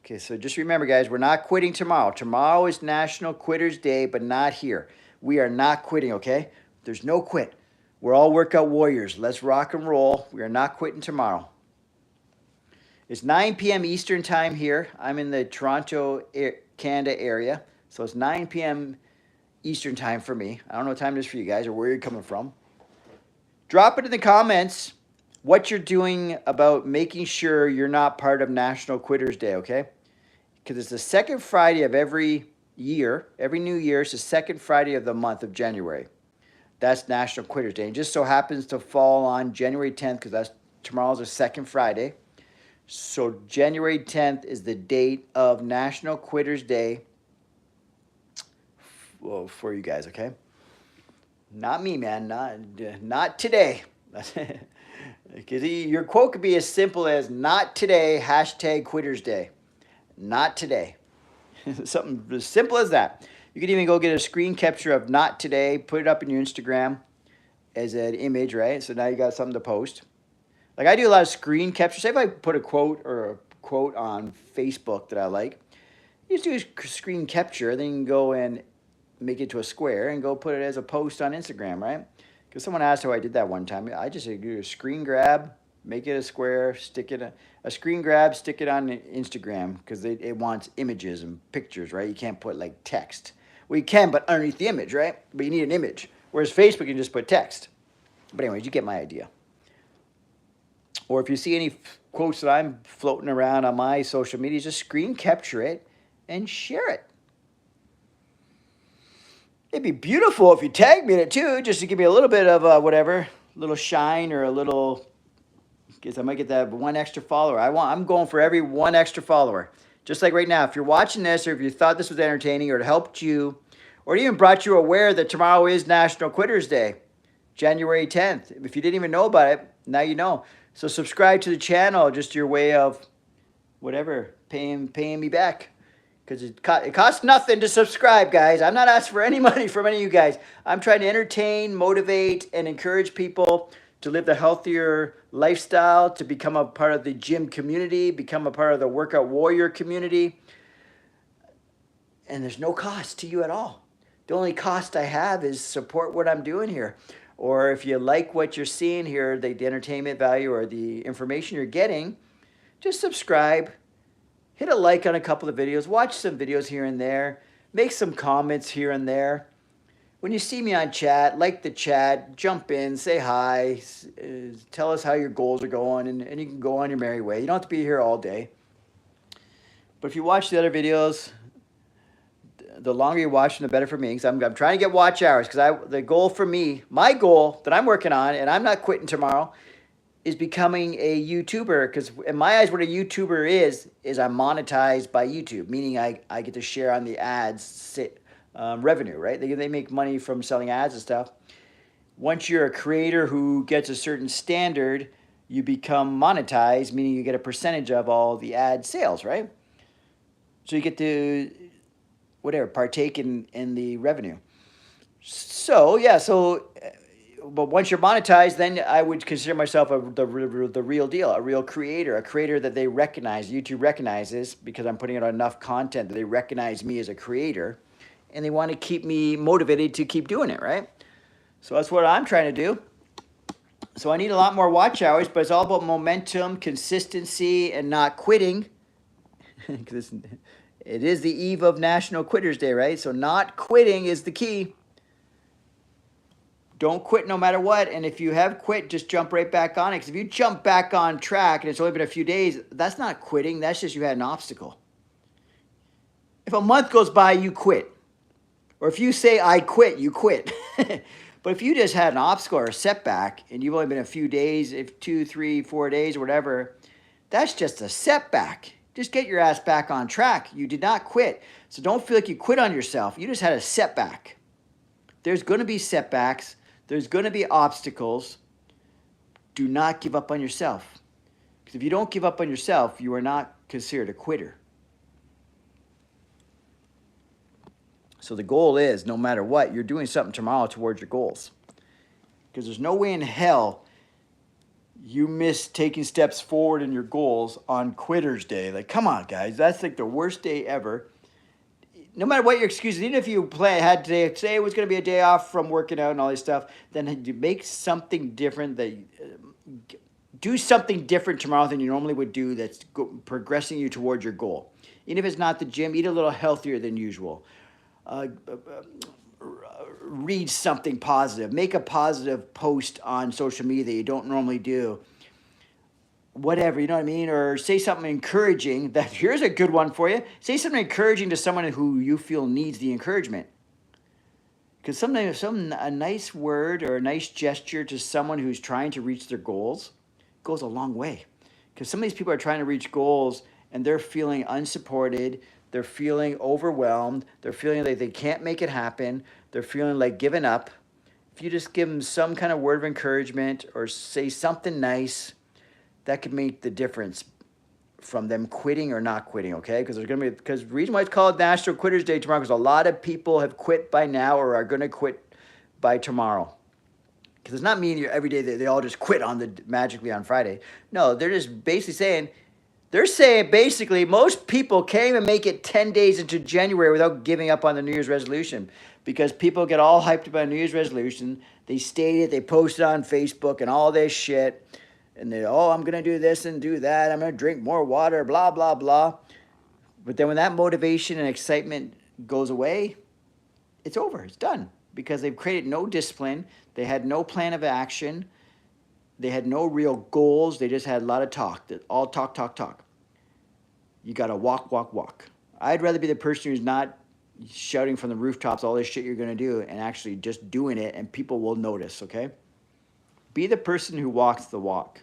Okay, so just remember, guys, we're not quitting tomorrow. Tomorrow is National Quitters Day, but not here. We are not quitting, okay? There's no quit. We're all workout warriors. Let's rock and roll. We are not quitting tomorrow. It's 9 p.m. Eastern time here. I'm in the Toronto, Canada area. So it's 9 p.m. Eastern time for me. I don't know what time it is for you guys or where you're coming from. Drop it in the comments what you're doing about making sure you're not part of National Quitters Day, okay? Because it's the second Friday of every year. Every new year, it's the second Friday of the month of January. That's National Quitters Day. It just so happens to fall on January 10th because tomorrow's the second Friday. So January 10th is the date of National Quitters Day for you guys, okay? Not me, man. Not today. Because your quote could be as simple as "not today," #Quitters Day. Not today. Something as simple as that. You could even go get a screen capture of "not today," put it up in your Instagram as an image, right? So now you got something to post. Like I do a lot of screen capture. Say if I put a quote on Facebook that I like, you just do a screen capture, then you can go and make it to a square and go put it as a post on Instagram, right? Because someone asked how I did that one time. I just do a screen grab, make it a square, stick it a screen grab, stick it on Instagram because it wants images and pictures, right? You can't put like text. Well, you can, but underneath the image, right? But you need an image. Whereas Facebook, you can just put text. But anyways, you get my idea. Or if you see any quotes that I'm floating around on my social media, just screen capture it and share it. It'd be beautiful if you tag me in it too, just to give me a little bit of whatever, a little shine or a little, because I might get that one extra follower. I'm going for every one extra follower. Just like right now, if you're watching this or if you thought this was entertaining or it helped you or it even brought you aware that tomorrow is National Quitters Day, January 10th. If you didn't even know about it, now you know. So subscribe to the channel, just your way of whatever, paying me back. Because it costs nothing to subscribe, guys. I'm not asking for any money from any of you guys. I'm trying to entertain, motivate, and encourage people to live the healthier lifestyle, to become a part of the gym community, become a part of the workout warrior community. And there's no cost to you at all. The only cost I have is support what I'm doing here. or if you like what you're seeing here, the entertainment value or the information you're getting, just subscribe, hit a like on a couple of videos, watch some videos here and there, make some comments here and there. When you see me on chat, like the chat, jump in, say hi, tell us how your goals are going, and you can go on your merry way. You don't have to be here all day. But if you watch the other videos, the longer you watch them, the better for me. Because I'm trying to get watch hours. Because the goal for me, my goal that I'm working on, and I'm not quitting tomorrow, is becoming a YouTuber. Because in my eyes, what a YouTuber is I'm monetized by YouTube, meaning I get to share on the ads revenue, right? They make money from selling ads and stuff. Once you're a creator who gets a certain standard, you become monetized, meaning you get a percentage of all the ad sales, right? So you get to, whatever, partake in the revenue. So, yeah, but once you're monetized, then I would consider myself the real deal, a real creator, a creator that they recognize, YouTube recognizes, because I'm putting out enough content that they recognize me as a creator, and they want to keep me motivated to keep doing it, right? So that's what I'm trying to do. So I need a lot more watch hours, but it's all about momentum, consistency, and not quitting. Because it is the eve of National Quitters Day, right? So not quitting is the key. Don't quit no matter what. And if you have quit, just jump right back on it. Because if you jump back on track and it's only been a few days, that's not quitting. That's just you had an obstacle. If a month goes by, you quit. Or if you say, I quit, you quit. But if you just had an obstacle or a setback and you've only been a few days, if 2, 3, 4 days or whatever, that's just a setback. Just get your ass back on track. You did not quit. So don't feel like you quit on yourself. You just had a setback. There's going to be setbacks. There's going to be obstacles. Do not give up on yourself. Because if you don't give up on yourself, you are not considered a quitter. So the goal is, no matter what, you're doing something tomorrow towards your goals. Because there's no way in hell you miss taking steps forward in your goals on Quitter's Day. Like, come on, guys. That's like the worst day ever. No matter what your excuses, even if you had today it was going to be a day off from working out and all this stuff, then you make something different. Do something different tomorrow than you normally would do that's progressing you towards your goal. Even if it's not the gym, eat a little healthier than usual. Read something positive. Make a positive post on social media that you don't normally do. Whatever, you know what I mean? Or say something encouraging. Here's a good one for you. Say something encouraging to someone who you feel needs the encouragement. Because sometimes a nice word or a nice gesture to someone who's trying to reach their goals goes a long way. Because some of these people are trying to reach goals and they're feeling unsupported. They're feeling overwhelmed. They're feeling like they can't make it happen. They're feeling like giving up. If you just give them some kind of word of encouragement or say something nice, that could make the difference from them quitting or not quitting, okay? Because the reason why it's called National Quitters Day tomorrow, because a lot of people have quit by now or are going to quit by tomorrow. Because it's not meaning every day they all just quit magically on Friday. No, they're just basically saying, basically most people can't even make it 10 days into January without giving up on the New Year's resolution. Because people get all hyped about a New Year's resolution. They state it, they post it on Facebook and all this shit. And I'm going to do this and do that. I'm going to drink more water, blah, blah, blah. But then when that motivation and excitement goes away, it's over. It's done. Because they've created no discipline. They had no plan of action. They had no real goals. They just had a lot of talk. All talk, talk, talk. You got to walk, walk, walk. I'd rather be the person who's not shouting from the rooftops all this shit you're going to do and actually just doing it, and people will notice, okay? Be the person who walks the walk.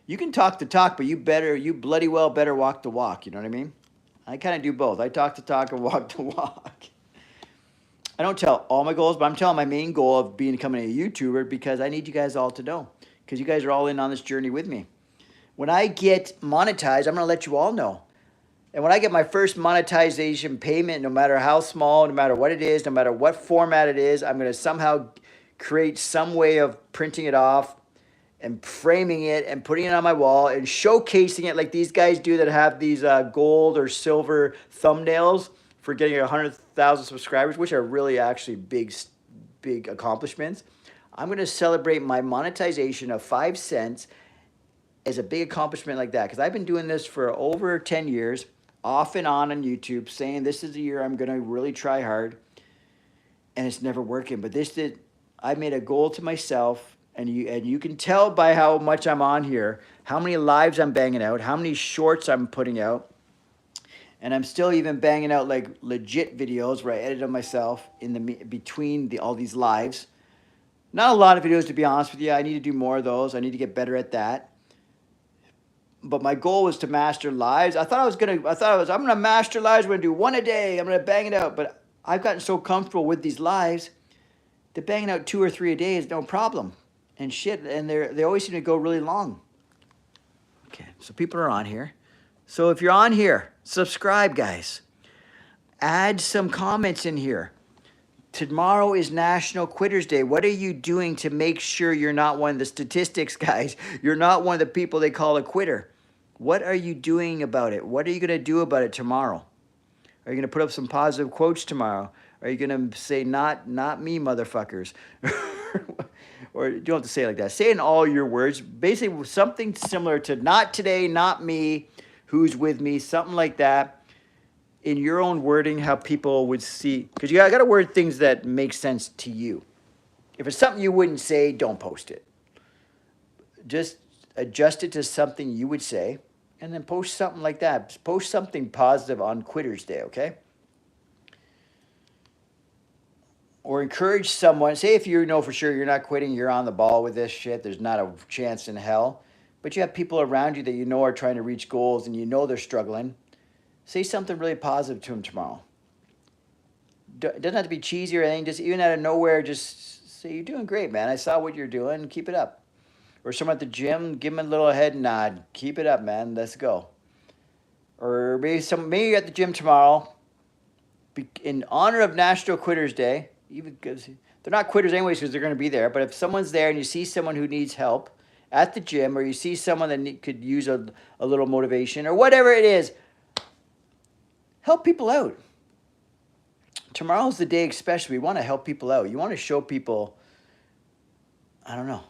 You can talk the talk, but you bloody well better walk the walk. You know what I mean? I kind of do both. I talk the talk and walk the walk. I don't tell all my goals, but I'm telling my main goal of becoming a YouTuber because I need you guys all to know. Because you guys are all in on this journey with me. When I get monetized, I'm going to let you all know. And when I get my first monetization payment, no matter how small, no matter what it is, no matter what format it is, I'm going to somehow create some way of printing it off and framing it and putting it on my wall and showcasing it like these guys do that have these gold or silver thumbnails for getting 100,000 subscribers, which are really actually big accomplishments. I'm going to celebrate my monetization of 5 cents as a big accomplishment like that. Because I've been doing this for over 10 years, off and on YouTube, saying this is the year I'm going to really try hard. And it's never working. But I made a goal to myself. And you can tell by how much I'm on here, how many lives I'm banging out, how many shorts I'm putting out. And I'm still even banging out like legit videos where I edit them myself between all these lives. Not a lot of videos, to be honest with you. I need to do more of those. I need to get better at that. But my goal was to master lives. I'm gonna master lives. We're gonna do one a day. I'm gonna bang it out. But I've gotten so comfortable with these lives that banging out 2 or 3 a day is no problem. And shit, and they always seem to go really long. Okay, so people are on here. So if you're on here, subscribe, guys. Add some comments in here. Tomorrow is National Quitters Day. What are you doing to make sure you're not one of the statistics guys? You're not one of the people they call a quitter. What are you doing about it? What are you going to do about it tomorrow? Are you going to put up some positive quotes tomorrow? Are you going to say, not me, motherfuckers? Or you don't have to say it like that. Say it in all your words. Basically, something similar to not today, not me, who's with me, something like that. In your own wording, how people would see. Because you got to word things that make sense to you. If it's something you wouldn't say, don't post it. Just adjust it to something you would say. And then post something like that. Post something positive on Quitters Day, okay? Or encourage someone. Say if you know for sure you're not quitting, you're on the ball with this shit. There's not a chance in hell. But you have people around you that you know are trying to reach goals and you know they're struggling. Say something really positive to them tomorrow. It doesn't have to be cheesy or anything. Just even out of nowhere, just say, you're doing great, man. I saw what you're doing. Keep it up. Or someone at the gym, give them a little head nod. Keep it up, man. Let's go. Or maybe you're at the gym tomorrow in honor of National Quitters Day. Even because they're not quitters anyways because they're going to be there. But if someone's there and you see someone who needs help at the gym, or you see someone that could use a little motivation or whatever it is, help people out. Tomorrow's the day especially. We want to help people out. You want to show people, I don't know,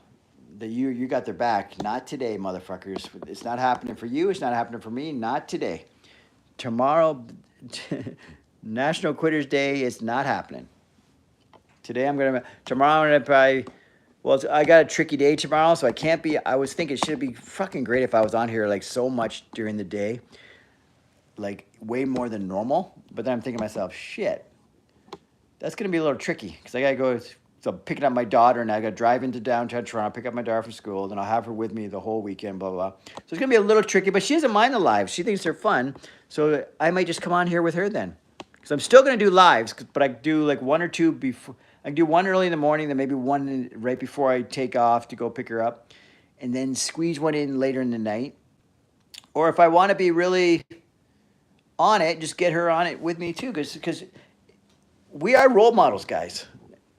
that you got their back. Not today, motherfuckers. It's not happening for you. It's not happening for me. Not today. Tomorrow, National Quitters Day is not happening. Tomorrow I'm gonna probably, well, I got a tricky day tomorrow, so I can't be, I was thinking it should be fucking great if I was on here like so much during the day, like way more than normal. But then I'm thinking to myself, shit, that's gonna be a little tricky because I gotta go, so I'm picking up my daughter and I gotta drive into downtown Toronto, pick up my daughter from school, then I'll have her with me the whole weekend, blah, blah, blah. So it's gonna be a little tricky, but she doesn't mind the lives. She thinks they're fun. So I might just come on here with her then. Because I'm still gonna do lives, but I do like 1 or 2 before. I can do one early in the morning, then maybe one right before I take off to go pick her up, and then squeeze one in later in the night. Or if I want to be really on it, just get her on it with me too, because we are role models, guys.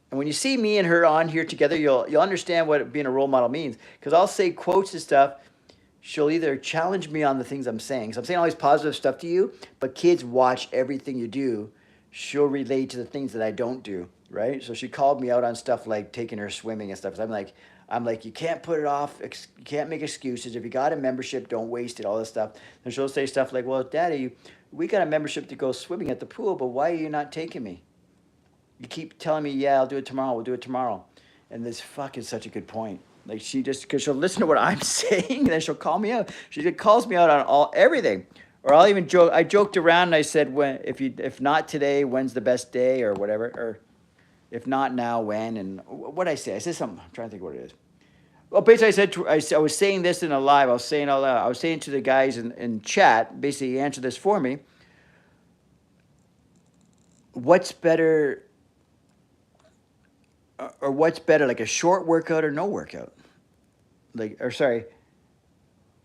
And when you see me and her on here together, you'll understand what being a role model means. Because I'll say quotes and stuff. She'll either challenge me on the things I'm saying. So I'm saying all these positive stuff to you, but kids watch everything you do. She'll relate to the things that I don't do. Right? So she called me out on stuff like taking her swimming and stuff. So I'm like, you can't put it off. You can't make excuses. If you got a membership, don't waste it, all this stuff. And she'll say stuff like, well, Daddy, we got a membership to go swimming at the pool, but why are you not taking me? You keep telling me, yeah, I'll do it tomorrow. We'll do it tomorrow. And this fuck is such a good point. Like because she'll listen to what I'm saying and then she'll call me out. She just calls me out on everything. Or I'll even joke. I joked around and I said, if not today, when's the best day or whatever, or if not now, when? And what I say? I said something. I'm trying to think what it is. Well, basically, I was saying this in a live. I was saying to the guys in chat, basically, he answered this for me. What's better, like a short workout or no workout?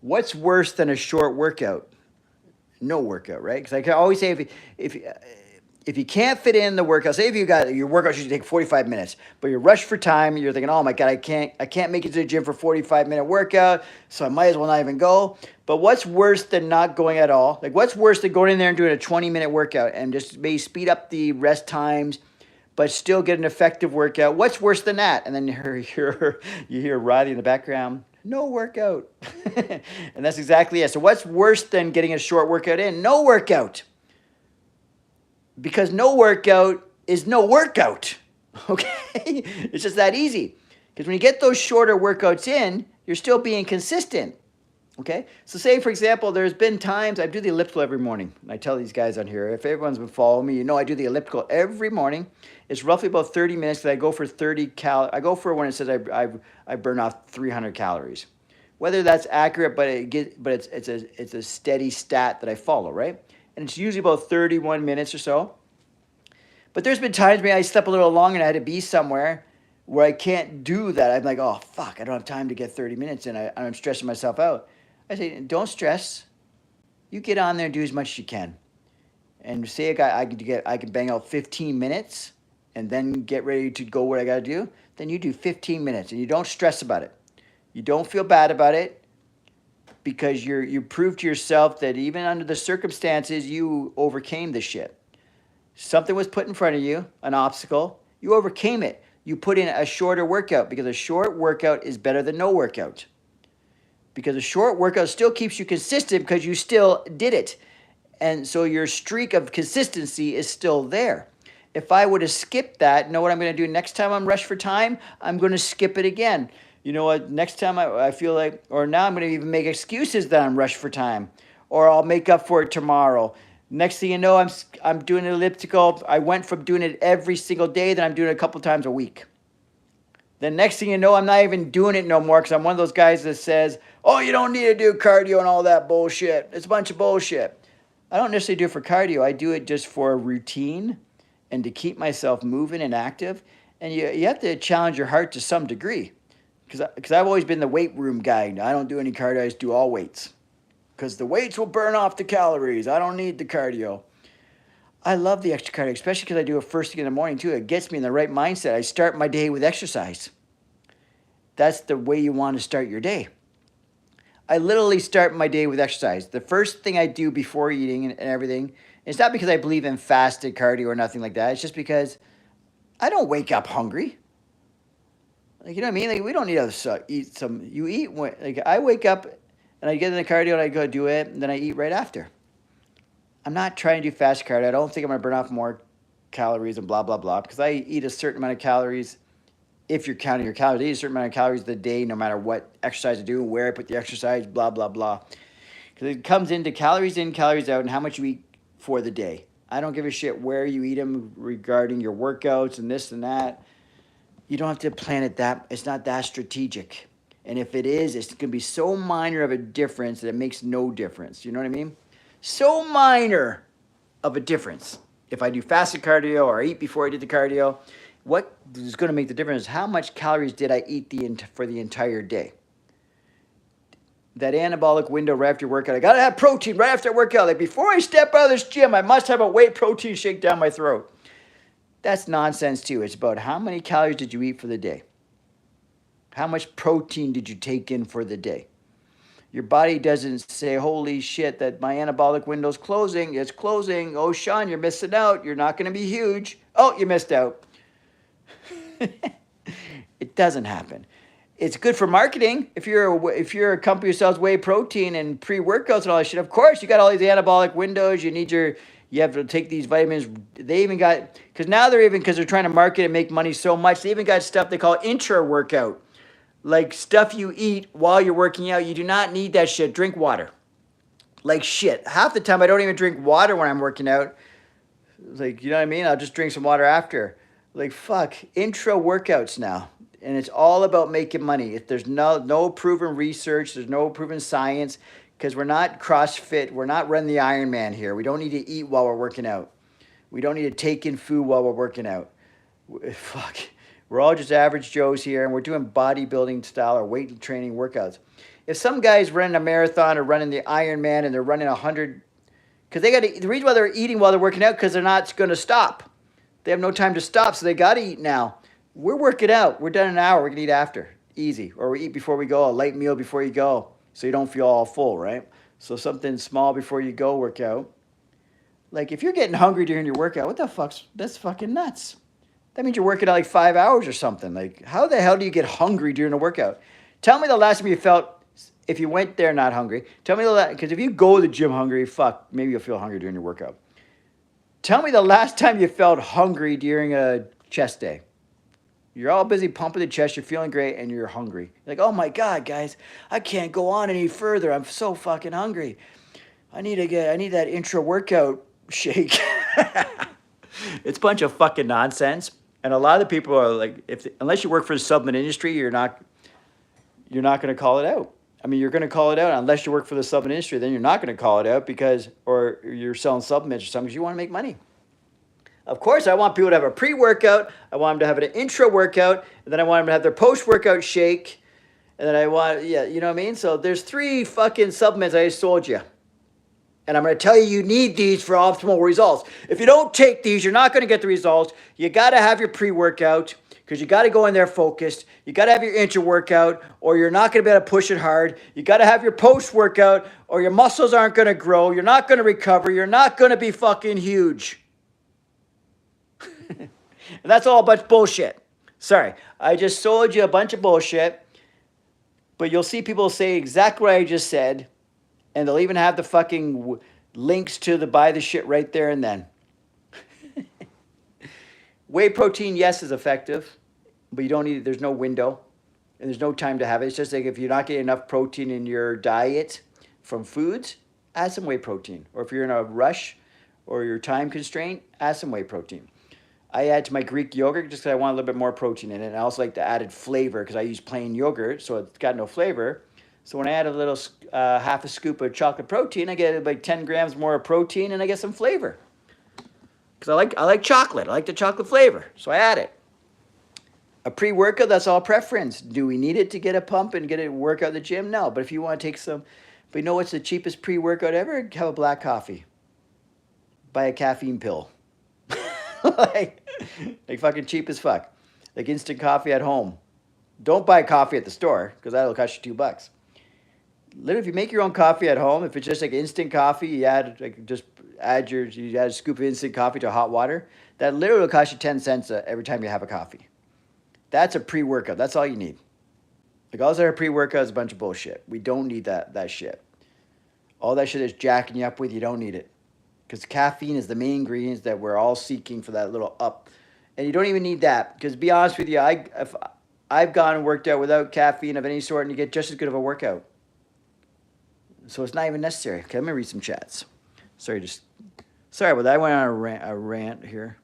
What's worse than a short workout? No workout, right? Because I can always say if you can't fit in the workout, say if you got your workout should take 45 minutes, but you're rushed for time, you're thinking, oh my God, I can't make it to the gym for 45-minute workout, so I might as well not even go. But what's worse than not going at all? Like what's worse than going in there and doing a 20-minute workout and just maybe speed up the rest times, but still get an effective workout. What's worse than that? And then you hear Riley in the background, no workout. And that's exactly it. So what's worse than getting a short workout in? No workout. Because no workout is no workout. Okay? It's just that easy. Because when you get those shorter workouts in, you're still being consistent. Okay? So say, for example, there's been times I do the elliptical every morning. And I tell these guys on here, if everyone's been following me, you know I do the elliptical every morning. It's roughly about 30 minutes that I go for 30 calories. I go for when it says I burn off 300 calories. Whether that's accurate, but it's a steady stat that I follow, right? And it's usually about 31 minutes or so. But there's been times maybe I slept a little long and I had to be somewhere where I can't do that. I'm like, oh, fuck, I don't have time to get 30 minutes in. I'm stressing myself out. I say, don't stress. You get on there and do as much as you can. And say I can bang out 15 minutes and then get ready to go what I got to do. Then you do 15 minutes and you don't stress about it. You don't feel bad about it because you prove to yourself that even under the circumstances, you overcame the shit. Something was put in front of you, an obstacle. You overcame it. You put in a shorter workout because a short workout is better than no workout. Because a short workout still keeps you consistent because you still did it. And so your streak of consistency is still there. If I would have skipped that, know what I'm going to do next time I'm rushed for time? I'm going to skip it again. You know what? Next time I feel like, or now I'm going to even make excuses that I'm rushed for time. Or I'll make up for it tomorrow. Next thing you know, I'm doing an elliptical. I went from doing it every single day, then I'm doing it a couple times a week. Then next thing you know, I'm not even doing it no more because I'm one of those guys that says, oh, you don't need to do cardio and all that bullshit. It's a bunch of bullshit. I don't necessarily do it for cardio. I do it just for a routine and to keep myself moving and active. And you have to challenge your heart to some degree because I've always been the weight room guy. I don't do any cardio. I just do all weights because the weights will burn off the calories. I don't need the cardio. I love the extra cardio, especially because I do it first thing in the morning too. It gets me in the right mindset. I start my day with exercise. That's the way you want to start your day. I literally start my day with exercise. The first thing I do before eating and everything, it's not because I believe in fasted cardio or nothing like that. It's just because I don't wake up hungry. Like, you know what I mean? Like, we don't need to eat some. You eat when, like, I wake up and I get in the cardio and I go do it, and then I eat right after. I'm not trying to do fast cardio. I don't think I'm going to burn off more calories and blah, blah, blah, because I eat a certain amount of calories. If you're counting your calories, I eat a certain amount of calories a day, no matter what exercise I do, where I put the exercise, blah, blah, blah. Because it comes into calories in, calories out, and how much you eat for the day. I don't give a shit where you eat them regarding your workouts and this and that. You don't have to plan it that. It's not that strategic. And if it is, it's going to be so minor of a difference that it makes no difference. You know what I mean? So minor of a difference. If I do fasted cardio or I eat before I did the cardio, what is going to make the difference is how much calories did I eat for the entire day. That anabolic window right after your workout, I got to have protein right after I work out. Like before I step out of this gym, I must have a whey protein shake down my throat. That's nonsense too. It's about how many calories did you eat for the day? How much protein did you take in for the day? Your body doesn't say, holy shit, that my anabolic window's closing. It's closing. Oh, Shaun, you're missing out. You're not going to be huge. Oh, you missed out. It doesn't happen. It's good for marketing. If you're a company who sells whey protein and pre-workouts and all that shit, of course, you got all these anabolic windows. You have to take these vitamins. They even got, because now because they're trying to market and make money so much, they even got stuff they call intra-workout. Like stuff you eat while you're working out. You do not need that shit. Drink water. Like shit. Half the time I don't even drink water when I'm working out. Like, you know what I mean? I'll just drink some water after. Like, fuck. Intro workouts now. And it's all about making money. If there's no proven research, there's no proven science, because we're not CrossFit. We're not running the Ironman here. We don't need to eat while we're working out. We don't need to take in food while we're working out. Fuck. We're all just average Joes here, and we're doing bodybuilding style or weight training workouts. If some guy's running a marathon or running the Ironman and they're running 100, because the reason why they're eating while they're working out, because they're not going to stop. They have no time to stop, so they got to eat now. We're working out. We're done in an hour. We're going to eat after. Easy. Or we eat before we go, a light meal before you go, so you don't feel all full, right? So something small before you go work out. Like, if you're getting hungry during your workout, what the fuck's, that's fucking nuts. That means you're working out like 5 hours or something. Like, how the hell do you get hungry during a workout? Tell me the last time you felt, if you went there not hungry, tell me the last, because if you go to the gym hungry, fuck, maybe you'll feel hungry during your workout. Tell me the last time you felt hungry during a chest day. You're all busy pumping the chest, you're feeling great, and you're hungry. You're like, oh my God, guys, I can't go on any further. I'm so fucking hungry. I need that intra-workout shake. It's a bunch of fucking nonsense. And a lot of the people are like, unless you work for the supplement industry, you're not going to call it out. I mean, you're going to call it out unless you work for the supplement industry. Then you're not going to call it out or you're selling supplements or something because you want to make money. Of course, I want people to have a pre-workout. I want them to have an intra-workout. And then I want them to have their post-workout shake. And then you know what I mean? So there's 3 fucking supplements I just told you. And I'm going to tell you need these for optimal results. If you don't take these, you're not going to get the results. You got to have your pre-workout because you got to go in there focused. You got to have your intra-workout or you're not going to be able to push it hard. You got to have your post-workout or your muscles aren't going to grow. You're not going to recover. You're not going to be fucking huge. And that's all a bunch of bullshit. Sorry, I just sold you a bunch of bullshit. But you'll see people say exactly what I just said. And they'll even have the fucking links to buy the shit right there and then. Whey protein, yes, is effective, but you don't need it. There's no window, and there's no time to have it. It's just like if you're not getting enough protein in your diet from foods, add some whey protein. Or if you're in a rush or you're time constraint, add some whey protein. I add to my Greek yogurt just because I want a little bit more protein in it. And I also like the added flavor because I use plain yogurt, so it's got no flavor. So when I add a little half a scoop of chocolate protein, I get like 10 grams more of protein and I get some flavor. Because I like chocolate. I like the chocolate flavor. So I add it. A pre-workout, that's all preference. Do we need it to get a pump and get a workout at the gym? No. But if you want to take some, but you know what's the cheapest pre-workout ever? Have a black coffee. Buy a caffeine pill. like fucking cheap as fuck. Like instant coffee at home. Don't buy coffee at the store because that'll cost you $2. Literally, if you make your own coffee at home, if it's just like instant coffee, you add a scoop of instant coffee to hot water. That literally will cost you 10 cents every time you have a coffee. That's a pre-workout. That's all you need. Like all that pre-workout is a bunch of bullshit. We don't need that shit. All that shit is jacking you up with. You don't need it because caffeine is the main ingredients that we're all seeking for that little up. And you don't even need that because to be honest with you, I've gone and worked out without caffeine of any sort, and you get just as good of a workout. So it's not even necessary. Okay, let me read some chats. Sorry about that. I went on a rant here.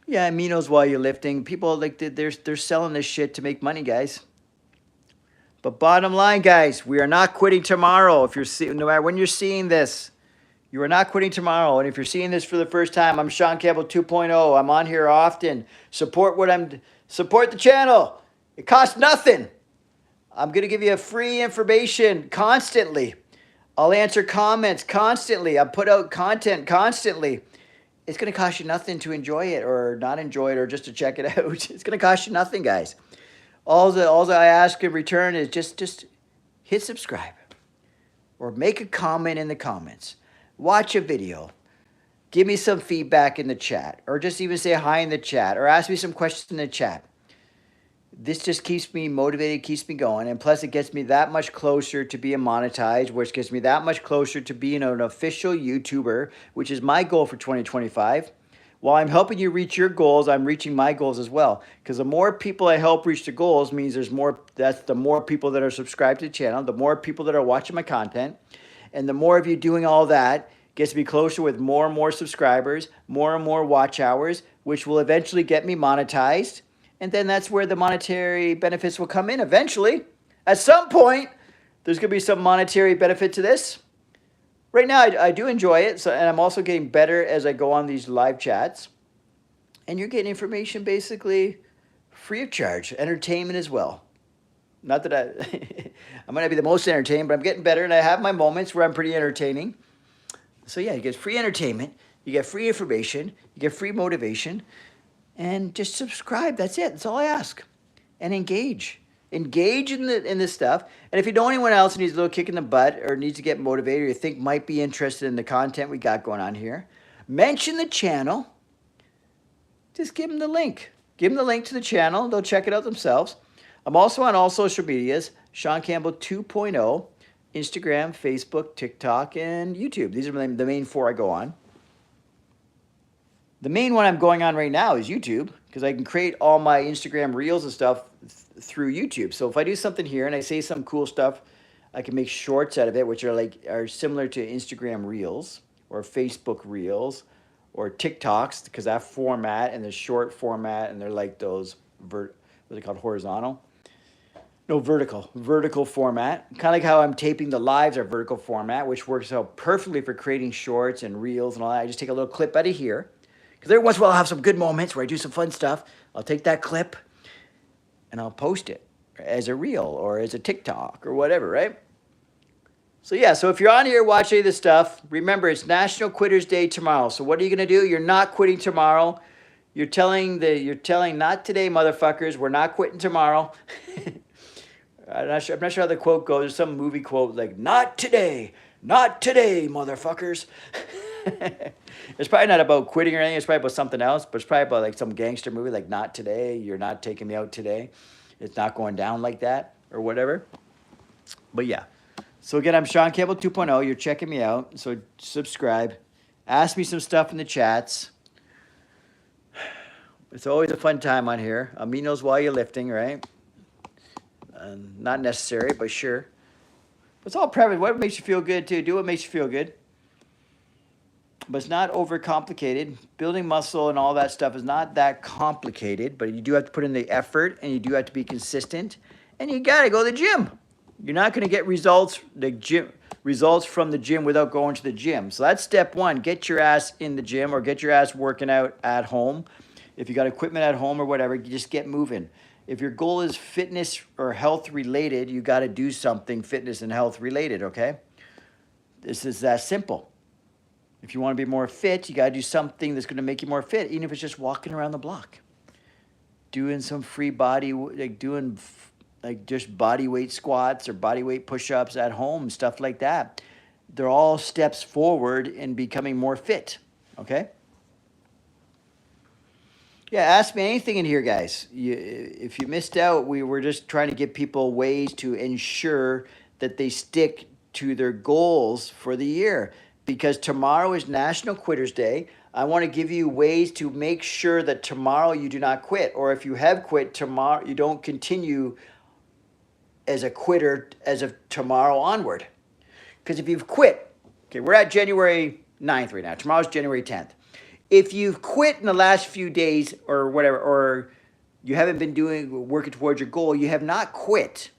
Yeah, aminos while you're lifting. People like they're selling this shit to make money, guys. But bottom line, guys, we are not quitting tomorrow. No matter when you're seeing this, you are not quitting tomorrow. And if you're seeing this for the first time, I'm Shaun Campbell 2.0. I'm on here often. Support the channel. It costs nothing. I'm going to give you free information constantly. I'll answer comments constantly. I put out content constantly. It's going to cost you nothing to enjoy it or not enjoy it or just to check it out. It's going to cost you nothing, guys. All I ask in return is just hit subscribe or make a comment in the comments. Watch a video. Give me some feedback in the chat or just even say hi in the chat or ask me some questions in the chat. This just keeps me motivated, keeps me going, and plus it gets me that much closer to being monetized, which gets me that much closer to being an official YouTuber, which is my goal for 2025. While I'm helping you reach your goals, I'm reaching my goals as well. Because the more people I help reach the goals means that's the more people that are subscribed to the channel, the more people that are watching my content, and the more of you doing all that gets me closer with more and more subscribers, more and more watch hours, which will eventually get me monetized. And then that's where the monetary benefits will come in eventually. At some point, there's going to be some monetary benefit to this. Right now, I do enjoy it, and I'm also getting better as I go on these live chats. And you're getting information basically free of charge, entertainment as well. Not that I might not be the most entertaining, but I'm getting better, and I have my moments where I'm pretty entertaining. So yeah, you get free entertainment, you get free information, you get free motivation. And just subscribe. That's it. That's all I ask. And engage. Engage in this stuff. And if you know anyone else who needs a little kick in the butt or needs to get motivated or you think might be interested in the content we got going on here, mention the channel. Just give them the link. Give them the link to the channel. They'll check it out themselves. I'm also on all social medias, Shaun Campbell 2.0, Instagram, Facebook, TikTok, and YouTube. These are the main 4 I go on. The main one I'm going on right now is YouTube, because I can create all my Instagram reels and stuff through YouTube. So if I do something here and I say some cool stuff, I can make shorts out of it, which are similar to Instagram reels or Facebook reels or TikToks, because that format and the short format, and they're like those, what are they called, horizontal? No, vertical format. Kind of like how I'm taping the lives are vertical format, which works out perfectly for creating shorts and reels and all that. I just take a little clip out of here, because every once in a while I'll have some good moments where I do some fun stuff. I'll take that clip and I'll post it as a reel or as a TikTok or whatever, right? So yeah, so if you're on here watching this stuff, remember it's National Quitters Day tomorrow. So what are you gonna do? You're not quitting tomorrow. You're telling not today, motherfuckers. We're not quitting tomorrow. I'm not sure how the quote goes. There's some movie quote like, not today, motherfuckers. It's probably not about quitting or anything. It's probably about something else, but it's probably about like some gangster movie like Not Today. You're not taking me out today. It's not going down like that or whatever. But yeah. So again, I'm Shaun Campbell 2.0. You're checking me out. So subscribe. Ask me some stuff in the chats. It's always a fun time on here. Aminos while you're lifting, right? Not necessary, but sure. It's all private. What makes you feel good, too. Do what makes you feel good. But it's not overcomplicated. Building muscle and all that stuff is not that complicated, but you do have to put in the effort, and you do have to be consistent, and you got to go to the gym. You're not going to get results from the gym without going to the gym. So that's step 1. Get your ass in the gym or get your ass working out at home. If you got equipment at home or whatever, you just get moving. If your goal is fitness or health related, you got to do something fitness and health related, okay? This is that simple. If you want to be more fit, you got to do something that's going to make you more fit, even if it's just walking around the block. Doing some free body, like just body weight squats or body weight push-ups at home, stuff like that. They're all steps forward in becoming more fit, okay? Yeah, ask me anything in here, guys. If you missed out, we were just trying to give people ways to ensure that they stick to their goals for the year. Because tomorrow is National Quitters Day. I want to give you ways to make sure that tomorrow you do not quit. Or if you have quit tomorrow, you don't continue as a quitter as of tomorrow onward. Because if you've quit, okay, we're at January 9th right now. Tomorrow's January 10th. If you've quit in the last few days or whatever, or you haven't been working towards your goal, you have not quit.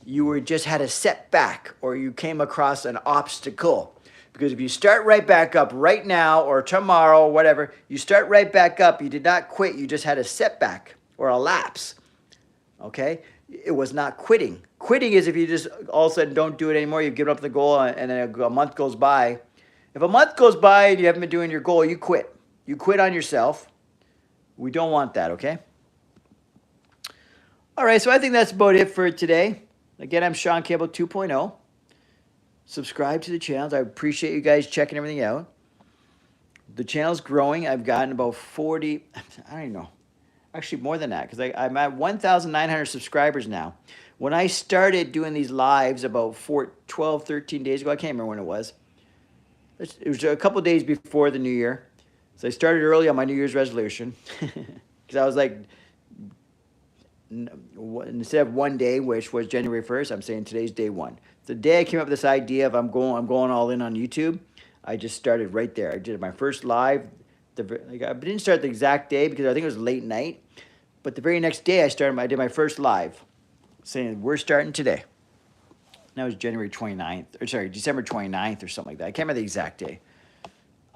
You just had a setback or you came across an obstacle. Because if you start right back up right now or tomorrow or whatever, you start right back up, you did not quit, you just had a setback or a lapse. Okay? It was not quitting. Quitting is if you just all of a sudden don't do it anymore, you've given up the goal and then a month goes by. If a month goes by and you haven't been doing your goal, you quit. You quit on yourself. We don't want that, okay? All right, so I think that's about it for today. Again, I'm Shaun Campbell 2.0. Subscribe to the channels. I appreciate you guys checking everything out. The channel's growing. I've gotten about 40, I don't even know. Actually, more than that, because I'm at 1,900 subscribers now. When I started doing these lives about 12, 13 days ago, I can't remember when it was. It was a couple days before the new year. So I started early on my New Year's resolution. Because I was like, instead of one day, which was January 1st, I'm saying today's day 1. The day I came up with this idea of I'm going all in on YouTube, I just started right there. I did my first live. I didn't start the exact day because I think it was late night. But the very next day I did my first live saying we're starting today. That was December 29th or something like that. I can't remember the exact day.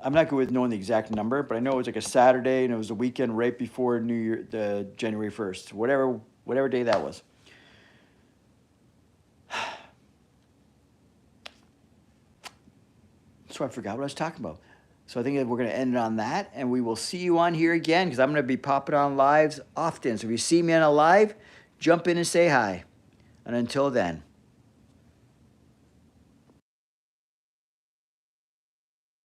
I'm not good with knowing the exact number, but I know it was like a Saturday and it was a weekend right before New Year, the January 1st, whatever day that was. So I forgot what I was talking about. So I think that we're going to end it on that, and we will see you on here again because I'm going to be popping on lives often. So if you see me on a live, jump in and say hi. And until then.